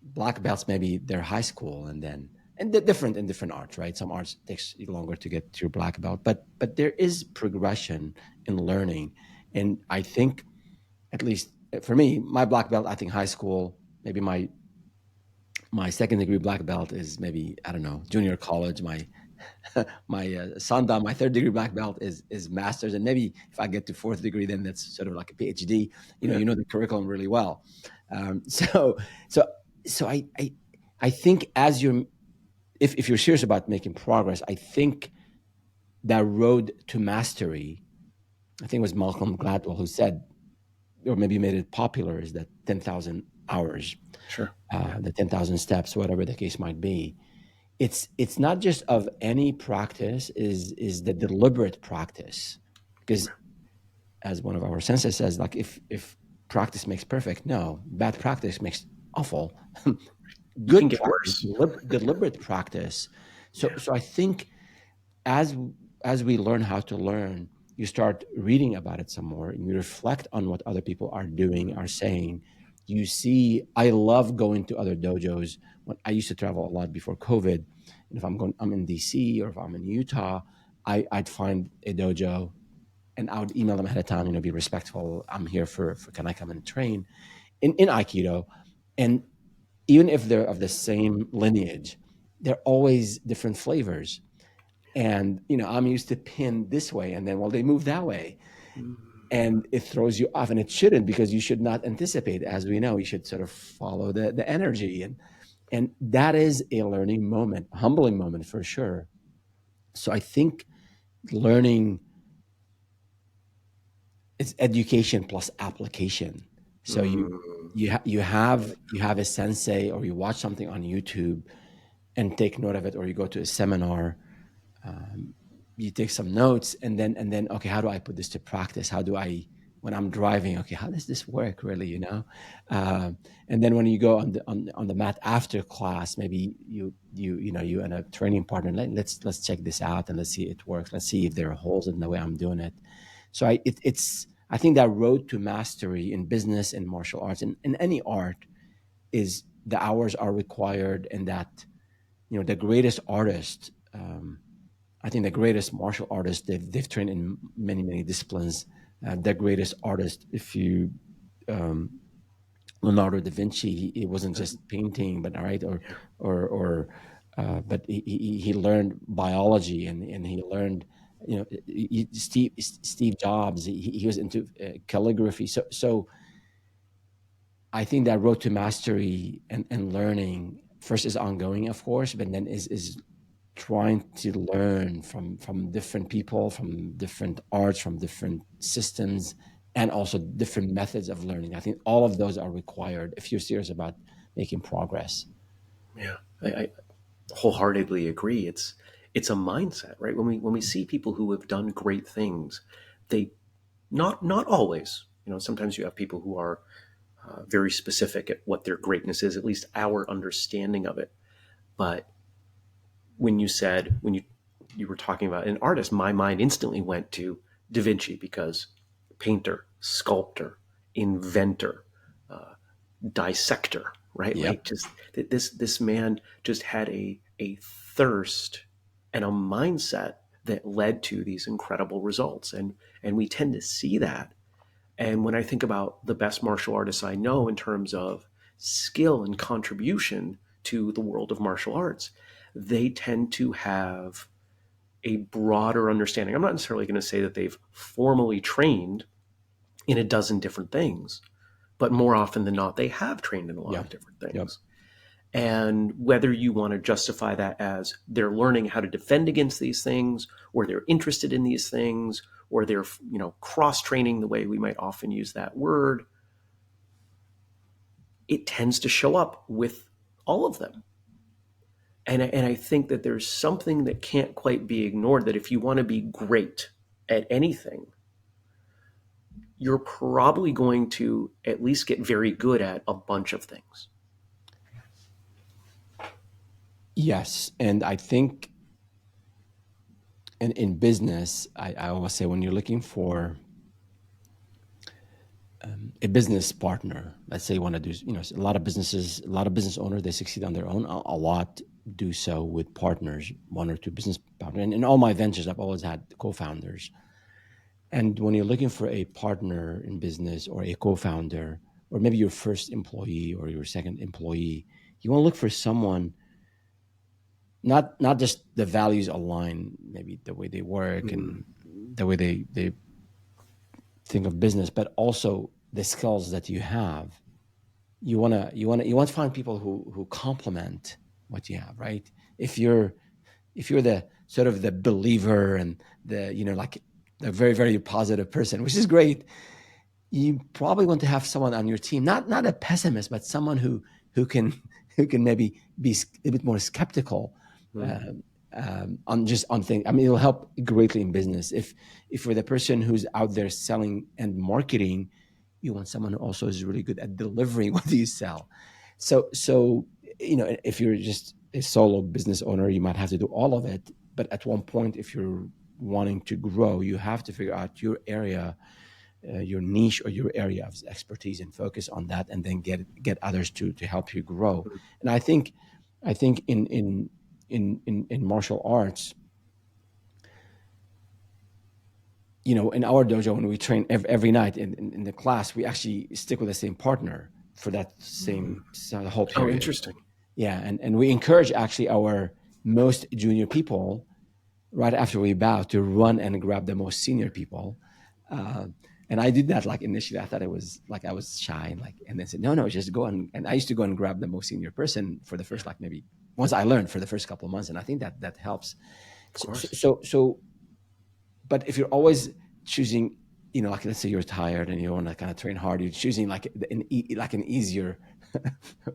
black belts, maybe they're high school, and they're different in different arts, right? Some arts takes you longer to get to your black belt, but there is progression in learning. And I think, at least for me, my black belt, I think high school, maybe my second degree black belt is maybe, I don't know, junior college. My Sanda, my third degree black belt is masters, and maybe if I get to fourth degree, then that's sort of like a PhD. yeah. You know the curriculum really well. Um, so so so I think, as you're, if you're serious about making progress, I think that road to mastery, I think it was Malcolm Gladwell who said, or maybe made it popular, is that 10,000 hours, Sure. Yeah. the 10,000 steps, whatever the case might be. It's not just of any practice, is the deliberate practice, because, as one of our senses says, like, if practice makes perfect, no, bad practice makes awful. You can Good get practice, worse. deliberate practice. so Yeah. so I think, as as we learn how to learn, you start reading about it some more, and you reflect on what other people are doing, are saying. You see, I love going to other dojos. When I used to travel a lot before COVID, and if I'm in DC, or if I'm in Utah, I'd find a dojo, and I would email them ahead of time, be respectful. I'm here for can I come and train in Aikido? And even if they're of the same lineage, they're always different flavors. And I'm used to pin this way, and then, well, they move that way, Mm, and it throws you off, and it shouldn't, because you should not anticipate. As we know, you should sort of follow the energy, and that is a learning moment, a humbling moment, for sure. So I think learning, it's education plus application. So mm, you have a sensei, or you watch something on YouTube, and take note of it, or you go to a seminar, you take some notes, and then okay, how do I put this to practice? How do I, when I'm driving, okay, how does this work really, uh, and then when you go on the mat after class, maybe you and a training partner, let's check this out and let's see it works, let's see if there are holes in the way I'm doing it. So I think that road to mastery in business and martial arts and in any art is the hours are required, and that the greatest artist, I think the greatest martial artists, they've trained in many disciplines. The greatest artist, if you Leonardo da Vinci, it wasn't just painting, but right, but he learned biology, and he learned, Steve Jobs, he was into calligraphy. So I think that road to mastery and learning first is ongoing, of course, but then is trying to learn from different people, from different arts, from different systems, and also different methods of learning. I think all of those are required if you're serious about making progress. Yeah, I wholeheartedly agree. It's a mindset, right? When we see people who have done great things, they not always. Sometimes you have people who are very specific at what their greatness is, at least our understanding of it. But when you were talking about an artist, my mind instantly went to Da Vinci, because painter, sculptor, inventor, dissector, right? Like, Yep. just this man just had a thirst and a mindset that led to these incredible results, and we tend to see that. And when I think about the best martial artists I know in terms of skill and contribution to the world of martial arts, they tend to have a broader understanding. I'm not necessarily going to say that they've formally trained in a dozen different things, but more often than not, they have trained in a lot Yep. of different Yep. things. And whether you want to justify that as they're learning how to defend against these things, or they're interested in these things, or they're cross training, the way we might often use that word, it tends to show up with all of them. And I think that there's something that can't quite be ignored, that if you want to be great at anything, you're probably going to at least get very good at a bunch of things. Yes, and I think in business, I always say when you're looking for a business partner, let's say you want to do, a lot of business owners, they succeed on their own. A lot do so with partners, one or two business partners. And in all my ventures, I've always had co-founders. And when you're looking for a partner in business, or a co-founder, or maybe your first employee or your second employee, you want to look for someone, not just the values align, maybe the way they work Mm, and the way they think of business, but also the skills that you have. You want to find people who complement what you have, right? If you're the sort of the believer and the like the very very positive person, which is great, you probably want to have someone on your team, not a pessimist, but someone who can who can maybe be a bit more skeptical, mm, um, on things. I mean, it'll help greatly in business. If you're the person who's out there selling and marketing, you want someone who also is really good at delivering what you sell. So if you're just a solo business owner, you might have to do all of it. But at one point, if you're wanting to grow, you have to figure out your area, your niche or your area of expertise, and focus on that, and then get others to help you grow. mm, And I think in martial arts, in our dojo, when we train every night in the class, we actually stick with the same partner for that mm. same the whole Oh, period. interesting. Yeah, and we encourage actually our most junior people right after we bow to run and grab the most senior people. Uh, and I did that, like, initially. I thought it was like I was shy, and then said, no, just go and I used to go and grab the most senior person for the Yeah, first, like, maybe once I learned for the first couple of months, and I think that helps. of So, course. so, so but if you're always choosing, like, let's say you're tired and you want to kind of train hard, you're choosing like an easier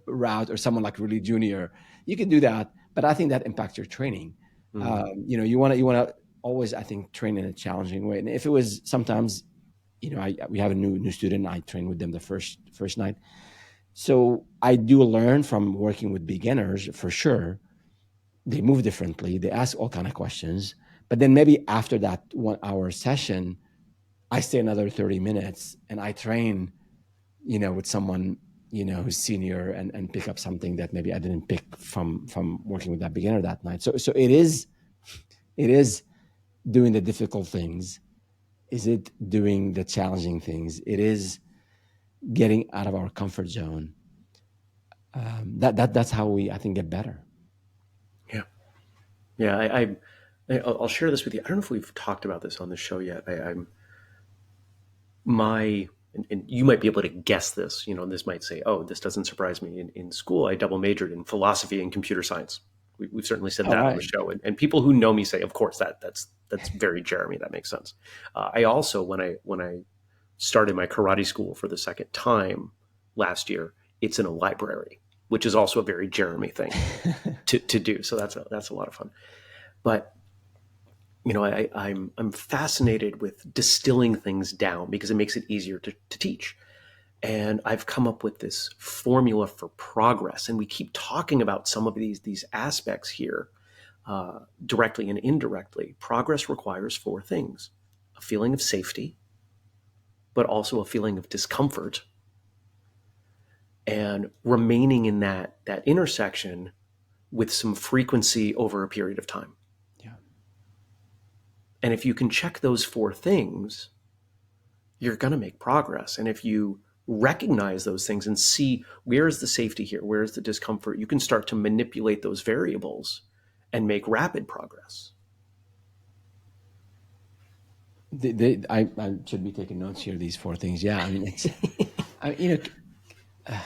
route, or someone like really junior, you can do that. but I think that impacts your training. Mm. You want to always, I think, train in a challenging way. And if it was sometimes, we have a new student, I train with them the first night. So I do learn from working with beginners for sure. They move differently. They ask all kind of questions. But then maybe after that 1 hour session, I stay another 30 minutes and I train, with someone, who's senior, and pick up something that maybe I didn't pick from working with that beginner that night. So it is doing the difficult things. Is it doing the challenging things? It is getting out of our comfort zone. That's how we, I think, get better. Yeah. Yeah. I'll share this with you. I don't know if we've talked about this on the show yet. I'm my and you might be able to guess this. This might say, "Oh, this doesn't surprise me." In school, I double majored in philosophy and computer science. We've certainly said All that on the right. show, and people who know me say, "Of course, that's very Jeremy. That makes sense." I also, when I started my karate school for the second time last year, it's in a library, which is also a very Jeremy thing to do. So that's a lot of fun. But I'm fascinated with distilling things down because it makes it easier to teach. And I've come up with this formula for progress. And we keep talking about some of these aspects here, directly and indirectly. Progress requires four things: a feeling of safety, but also a feeling of discomfort, and remaining in that intersection with some frequency over a period of time. Yeah. And if you can check those four things, you're going to make progress. And if you recognize those things and see where is the safety here, where is the discomfort, you can start to manipulate those variables and make rapid progress. I should be taking notes here. These four things. Yeah. I mean, I, you know,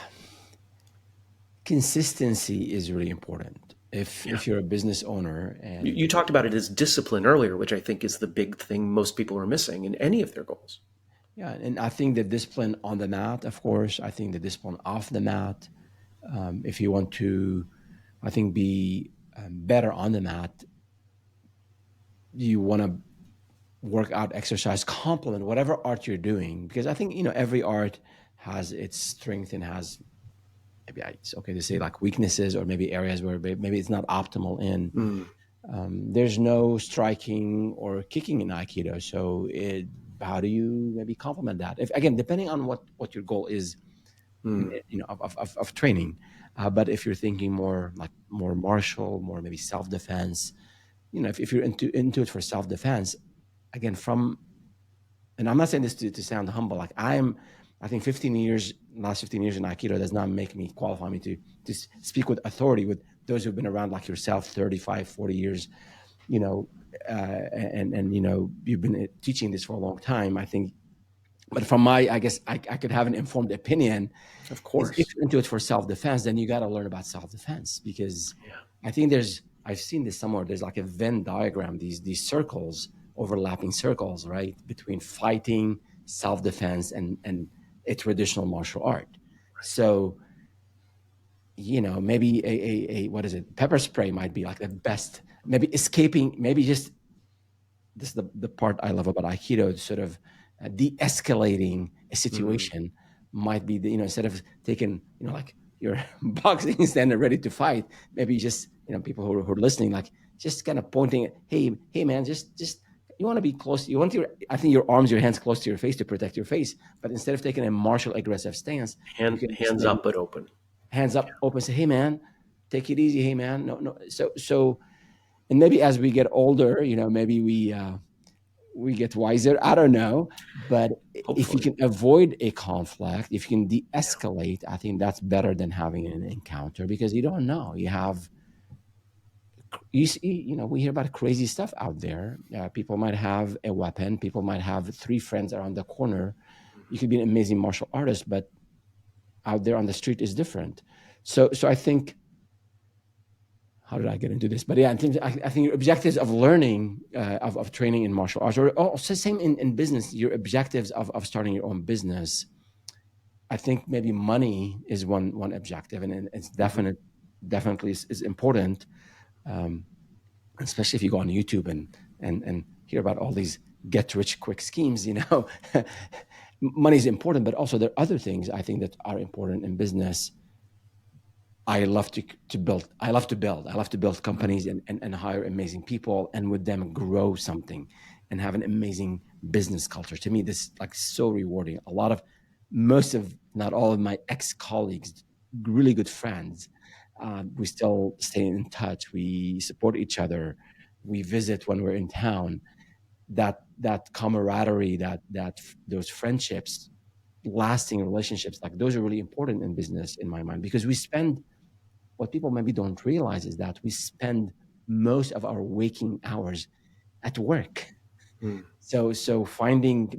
consistency is really important. Yeah. If you're a business owner and You talked about it as discipline earlier, which I think is the big thing most people are missing in any of their goals. yeah, and I think the discipline on the mat, of course, I think the discipline off the mat. If you want to, I think, be better on the mat, you want to work out, exercise, complement whatever art you're doing, because I think every art has its strength and has, maybe it's okay to say, like, weaknesses, or maybe areas where maybe it's not optimal in. Mm, There's no striking or kicking in Aikido, so how do you maybe complement that? If, again, depending on what your goal is, mm, of training. But if you're thinking more martial, more maybe self defense, if you're into it for self defense, again, and I'm not saying this to sound humble. Like, I think 15 years, last 15 years in Aikido does not make me, qualify me to speak with authority with those who've been around, like yourself, 35, 40 years, you know, and you've been teaching this for a long time. I think, but from I guess I could have an informed opinion. of Is if course. you're into it for self defense, then you got to learn about self defense, because Yeah. I think I've seen this somewhere. There's like a Venn diagram, these circles, overlapping circles, right, between fighting, self defense, and a traditional martial art. So maybe a what is it? Pepper spray might be like the best. Maybe escaping. Maybe just this is the part I love about Aikido, sort of de-escalating a Mm, situation might be instead of taking, like your boxing stand and ready to fight, maybe just, people who are listening, like, just kind of pointing at, hey man, just you want to be close. You want I think your hands close to your face to protect your face. But instead of taking a martial aggressive stance, you can just hands maybe up but open. hands up, open, say, hey man, take it easy. Hey man, no. So, and maybe as we get older, maybe we get wiser. I don't know. But if you Hopefully. can avoid a conflict, if you can de Yeah. escalate, I think that's better than having an encounter, because you don't know. You see, we hear about crazy stuff out there. People might have a weapon, people might have three friends around the corner. You could be an amazing martial artist, but out there on the street is different. So I think, how did I get into this? But yeah, I think your objectives of learning, of training in martial arts, or also same in business, your objectives of starting your own business. I think maybe money is one objective, and it's Hmm. definitely is important. especially if you go on YouTube and hear about all these get rich quick schemes. Money is important, but also there are other things I think that are important in business. I love to build. I love to build. I love to build Mm. companies and hire amazing people and with them grow something and have an amazing business culture. To me, this is like so rewarding. Most of, not all of my ex-colleagues, really good friends, we still stay in touch. We support each other. We visit when we're in town. That camaraderie, those friendships, lasting relationships, like those are really important in business in my mind, because we spend, what people maybe don't realize is that we spend most of our waking hours at work. Mm. So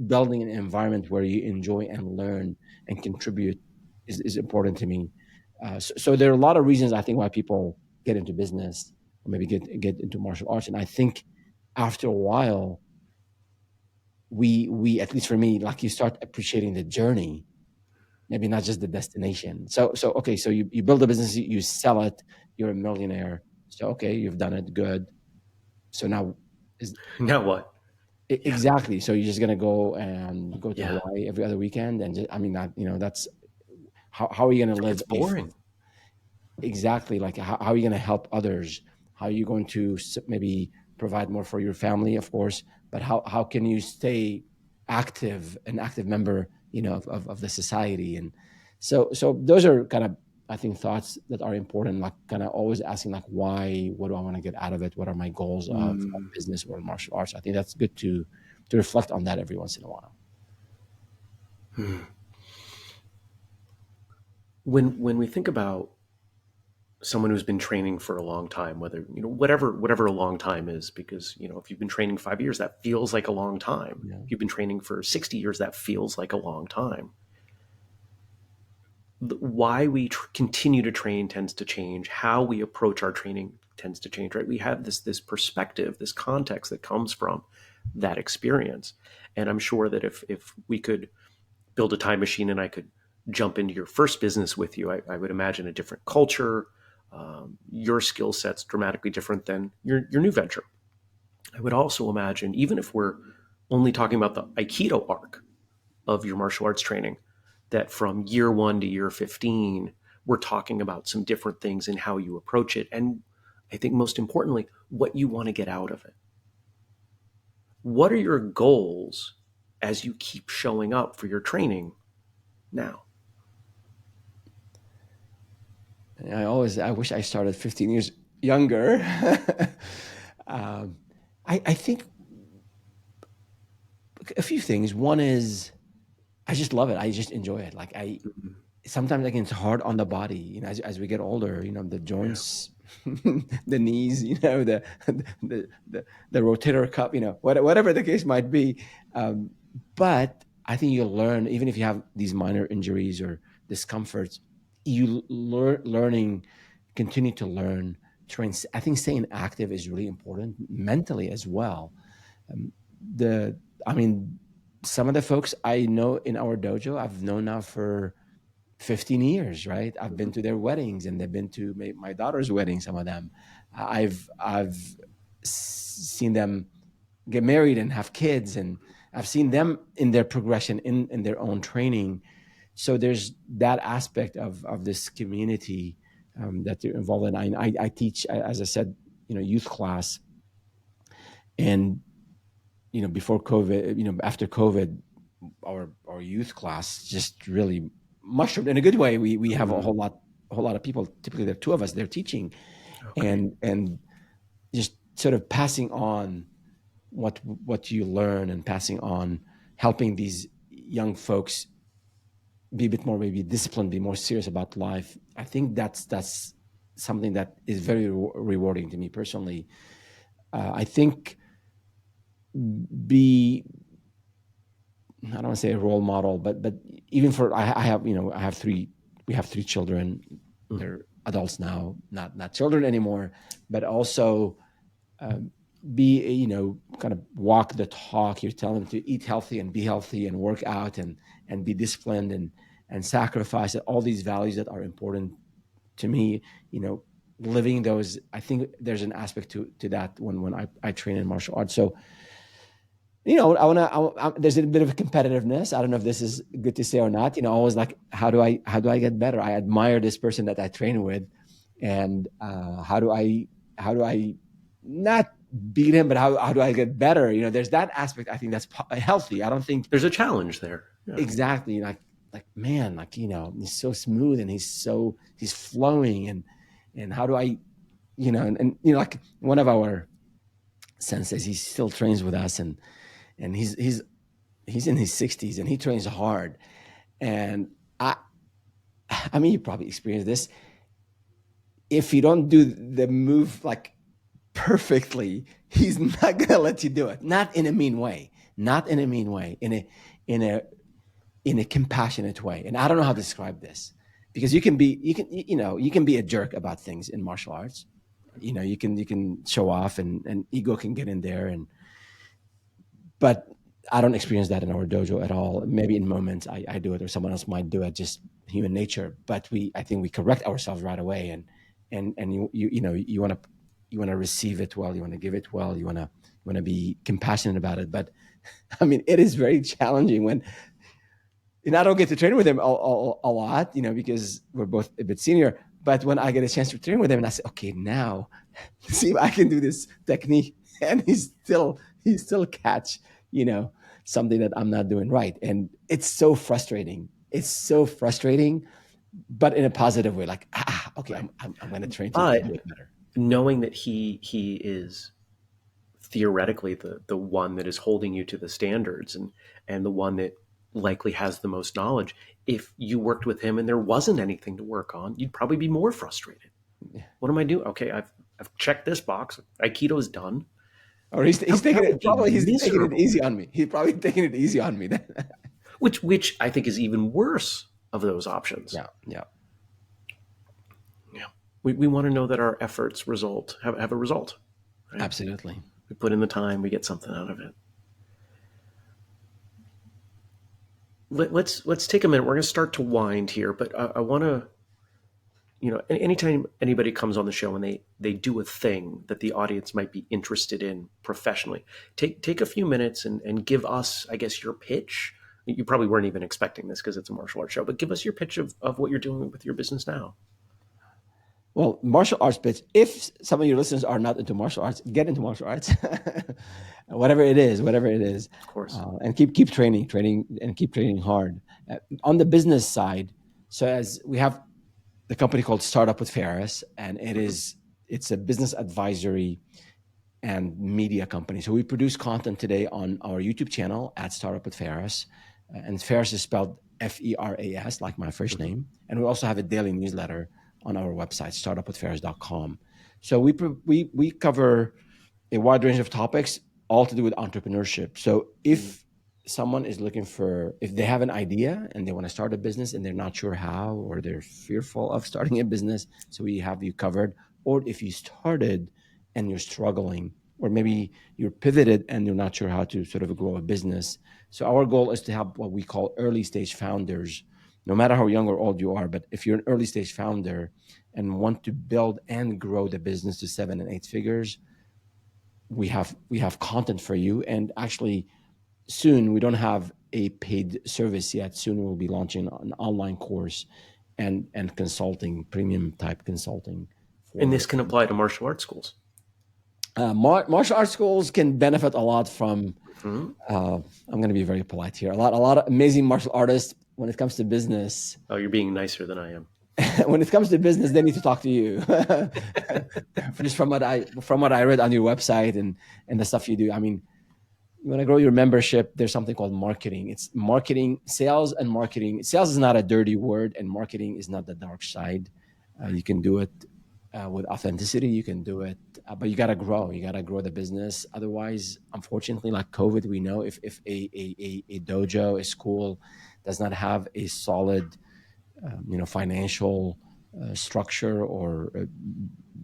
building an environment where you enjoy and learn and contribute is important to me. So there are a lot of reasons I think why people get into business or maybe get into martial arts. And I think after a while, we at least for me, like you start appreciating the journey, maybe not just the destination. So okay, so you build a business, you sell it, you're a millionaire. So okay, you've done it, good. So now is Now what? Yeah. exactly. So you're just gonna go to Yeah. Hawaii every other weekend, and just, I mean, that that's how are you gonna live It's boring. exactly, like how are you going to help others, how are you going to maybe provide more for your family, of course, but how can you stay an active member, of the society. And so those are kind of, I think, thoughts that are important, like kind of always asking, like, why, what do I want to get out of it, what are my goals of Mm. business or martial arts. I think that's good to reflect on that every once in a while. Mm. When we think about someone who's been training for a long time, whether whatever a long time is, because if you've been training 5 years, that feels like a long time. Yeah. If you've been training for 60 years, that feels like a long time. Why we continue to train tends to change. How we approach our training tends to change. Right? We have this perspective, this context that comes from that experience. And I'm sure that if we could build a time machine and I could jump into your first business with you, I would imagine a different culture. Your skill set's dramatically different than your new venture. I would also imagine, even if we're only talking about the Aikido arc of your martial arts training, that from year 1 to year 15, we're talking about some different things in how you approach it. And I think most importantly, what you want to get out of it. What are your goals as you keep showing up for your training now? I wish I started 15 years younger. um, I think a few things. One is I just love it. I just enjoy it. Like, I Mhm. sometimes, again, it's hard on the body. As we get older, the Yeah. joints, the knees, the rotator cuff, whatever the case might be. Um, but I think you learn, even if you have these minor injuries or discomforts, you learning, continue to learn, train. I think staying active is really important mentally as well. Um, the I mean, some of the folks I know in our dojo, I've known now for 15 years, right? I've been Mhm. to their weddings and they've been to my daughter's wedding, some of them. I've seen them get married and have kids, and I've seen them in their progression in their own training. So there's that aspect of this community that they're involved in. I teach, as I said, youth class, and before COVID, after COVID, our youth class just really mushroomed in a good way. We have Mm. a whole lot of people. Typically, there are two of us. They're teaching Okay. and just sort of passing on what you learn and passing on, helping these young folks be a bit more maybe disciplined, be more serious about life. I think that's something that is very rewarding to me personally. I think be I don't want to say a role model, but even for I have I have three we have three children. Mm. They're adults now, not children anymore, but also um, be kind of walk the talk. You tell them to eat healthy and be healthy and work out and be disciplined and sacrifice all these values that are important to me. living those. I think there's an aspect to that when I train in martial arts. So, there's a bit of a competitiveness. I don't know if this is good to say or not. Always like, how do I get better? I admire this person that I train with, and how do I not beat him, but how do I get better? There's that aspect. I think that's healthy. I don't think There's a challenge there. Yeah. exactly like man, like he's so smooth and he's flowing, and how do I, like one of our senseis, he still trains with us, and he's in his 60s and he trains hard. And I mean, you probably experienced this. If you don't do the move like perfectly, he's not gonna let you do it. Not in a mean way. Not in a mean way. In a compassionate way. And I don't know how to describe this, because you can be a jerk about things in martial arts. You can show off, and ego can get in there, but I don't experience that in our dojo at all. Maybe in moments I do it, or someone else might do it, just human nature. But I think we correct ourselves right away, and you want to receive it well, you want to give it well, you want to be compassionate about it. But I mean, it is very challenging when, and I don't get to train with him a lot, because we're both a bit senior. But when I get a chance to train with him, and I say, okay, now see if I can do this technique, and he still catch, something that I'm not doing right, and it's so frustrating. It's so frustrating, but in a positive way. Like, okay, Right. I'm going to train to But do it better. knowing that he is theoretically the one that is holding you to the standards, and the one that likely has the most knowledge, if you worked with him and there wasn't anything to work on, you'd probably be more frustrated. Yeah. What am I doing? Okay, I've checked this box. Aikido's done. Or he's taking That it. would be Probably he's taking it miserable. easy on me. He's probably taking it easy on me. Which I think is even worse of those options. Yeah, yeah, Yeah. We want to know that our efforts have a result. Right? absolutely. We put in the time, we get something out of it. Let's take a minute. We're going to start to wind here, but I want to, anytime anybody comes on the show and they do a thing that the audience might be interested in professionally, take a few minutes and give us, I guess, your pitch. You probably weren't even expecting this because it's a martial arts show, but give us your pitch of what you're doing with your business now. Well, martial arts pitch. If some of your listeners are not into martial arts, get into martial arts. Whatever it is, Of course. and keep training, and keep training hard. On the business side, so as we have the company called Startup with Feras, and it's a business advisory and media company. So we produce content today on our YouTube channel at Startup with Feras, and Feras is spelled Feras, like my first name. And we also have a daily newsletter on our website, startupwithferas.com. So we cover a wide range of topics, all to do with entrepreneurship. So if someone is if they have an idea and they want to start a business and they're not sure how, or they're fearful of starting a business, so we have you covered. Or if you started and you're struggling, or maybe you're pivoted and you're not sure how to sort of grow a business. So our goal is to help what we call early stage founders, no matter how young or old you are. But if you're an early stage founder and want to build and grow the business to 7 and 8 figures, we have content for you. And actually, soon, we don't have a paid service yet. Soon we'll be launching an online course and consulting, premium type consulting And for this can apply to martial arts schools. martial arts schools can benefit a lot from. Mm-hmm. I'm going to be very polite here. A lot of amazing martial artists. When it comes to business, Oh, you're being nicer than I am. when it comes to business, they need to talk to you. Just from what I read on your website and the stuff you do. I mean, you want to grow your membership, there's something called marketing. It's marketing, sales and marketing. Sales is not a dirty word, and marketing is not the dark side. You can do it with authenticity. You can do it, but you got to grow. You got to grow the business. Otherwise, unfortunately, like COVID, we know if a dojo, a school does not have a solid, financial structure, or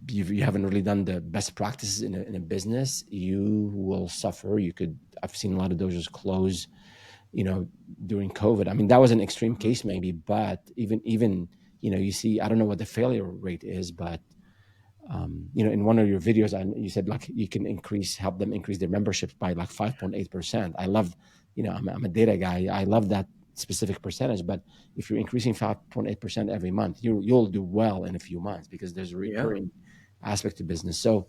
you haven't really done the best practices in a business, you will suffer. I've seen a lot of dojos close, during COVID. I mean, that was an extreme case maybe, but even, you see, I don't know what the failure rate is, but In one of your videos, you said like you can help them increase their memberships by like 5.8%. I love, I'm a data guy. I love that specific percentage. But if you're increasing 5.8% every month, you'll do well in a few months because there's a Yeah. recurring aspect to business. So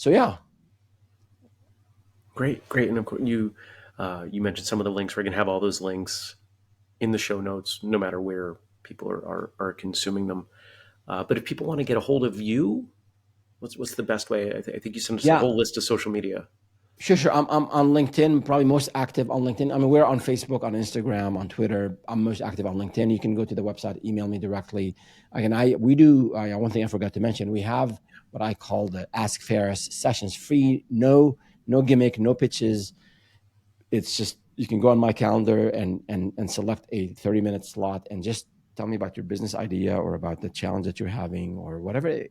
yeah. Great. And of course, you mentioned some of the links. We're going to have all those links in the show notes, no matter where people are consuming them. But if people want to get a hold of you, what's the best way? I think you sent us a Yeah, whole list of social media. sure. I'm on LinkedIn, probably most active on LinkedIn. I mean, we're on Facebook, on Instagram, on Twitter. I'm most active on LinkedIn. You can go to the website, email me directly. We do, one thing I forgot to mention, we have what I call the Ask Ferris sessions, free, no gimmick, no pitches. It's just, you can go on my calendar and select a 30-minute slot and just tell me about your business idea or about the challenge that you're having or whatever,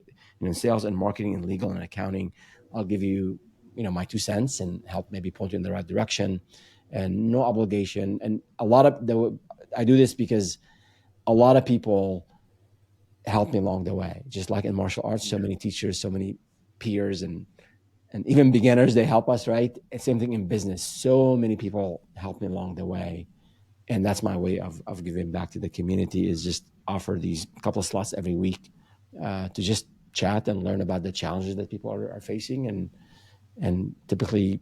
sales and marketing and legal and accounting. I'll give you, my 2 cents and help maybe point you in the right direction, and no obligation. And I do this because a lot of people help me along the way, just like in martial arts, so Yeah. many teachers, so many peers, and even beginners, they help us, right? And same thing in business. So many people help me along the way. And that's my way of giving back to the community, is just offer these couple of slots every week to just chat and learn about the challenges that people are facing, and typically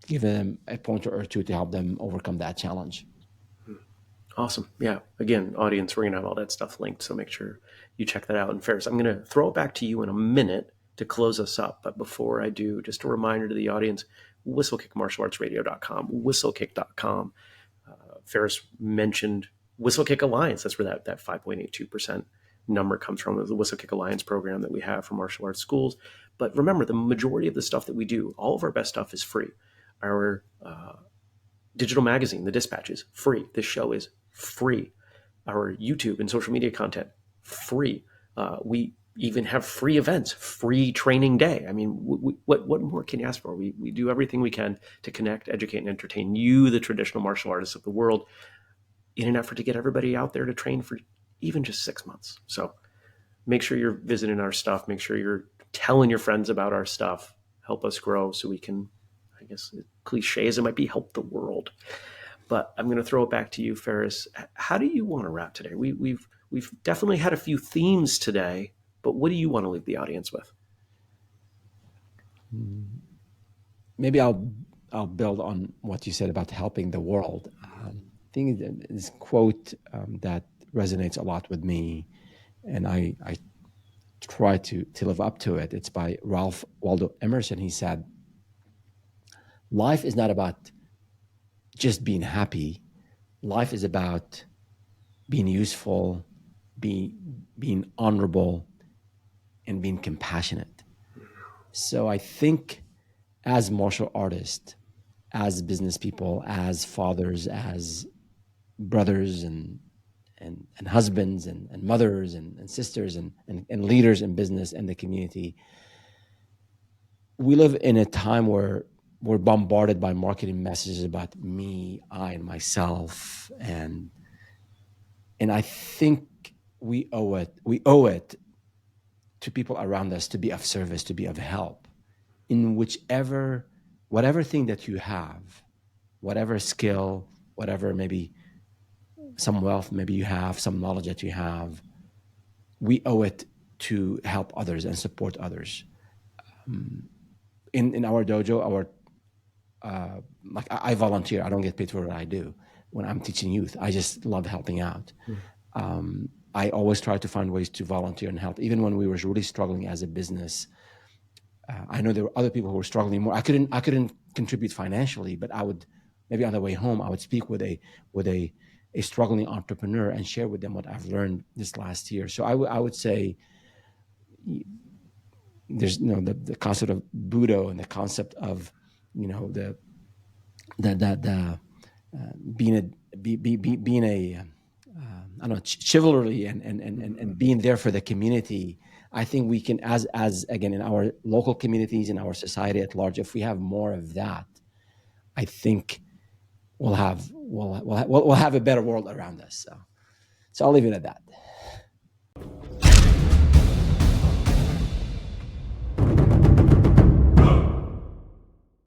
give them a pointer or two to help them overcome that challenge. Awesome. Yeah. Again, audience, we're going to have all that stuff linked. So make sure you check that out. And Ferris, I'm going to throw it back to you in a minute to close us up. But before I do, just a reminder to the audience, whistlekickmartialartsradio.com, whistlekick.com. Ferris mentioned Whistlekick Alliance. That's where that 5.82% number comes from, the Whistlekick Alliance program that we have for martial arts schools. But remember, the majority of the stuff that we do, all of our best stuff is free. Our digital magazine, The Dispatch, is free. This show is free. Our YouTube and social media content, free. We even have free events, free training day. I mean, what more can you ask for? We do everything we can to connect, educate, and entertain you, the traditional martial artists of the world, in an effort to get everybody out there to train for even just 6 months. So make sure you're visiting our stuff. Make sure you're telling your friends about our stuff. Help us grow so we can, I guess, cliche as it might be, help the world. But I'm going to throw it back to you, Ferris. How do you want to wrap today? We've definitely had a few themes today, but what do you want to leave the audience with? Maybe I'll build on what you said about helping the world. I think this quote that resonates a lot with me, and I try to live up to it. It's by Ralph Waldo Emerson. He said, "Life is not about just being happy. Life is about being useful, being honorable, and being compassionate." So I think, as martial artists, as business people, as fathers, as brothers and husbands and mothers and sisters and leaders in business and the community, we live in a time where we're bombarded by marketing messages about me, I, and myself, and I think we owe it to people around us to be of service, to be of help in whatever thing that you have, whatever skill, whatever, maybe some wealth, maybe you have some knowledge that you have. We owe it to help others and support others. In our dojo, like I volunteer. I don't get paid for what I do when I'm teaching youth. I just love helping out. I always try to find ways to volunteer and help. Even when we were really struggling as a business, I know there were other people who were struggling more. I couldn't contribute financially, but I would, maybe on the way home, I would speak with a struggling entrepreneur and share with them what I've learned this last year. So I would say there's the concept of Budo and the concept of the being a I don't know, chivalry and being there for the community. I think we can, as again, in our local communities, in our society at large, if we have more of that, I think we'll have a better world around us. So I'll leave it at that.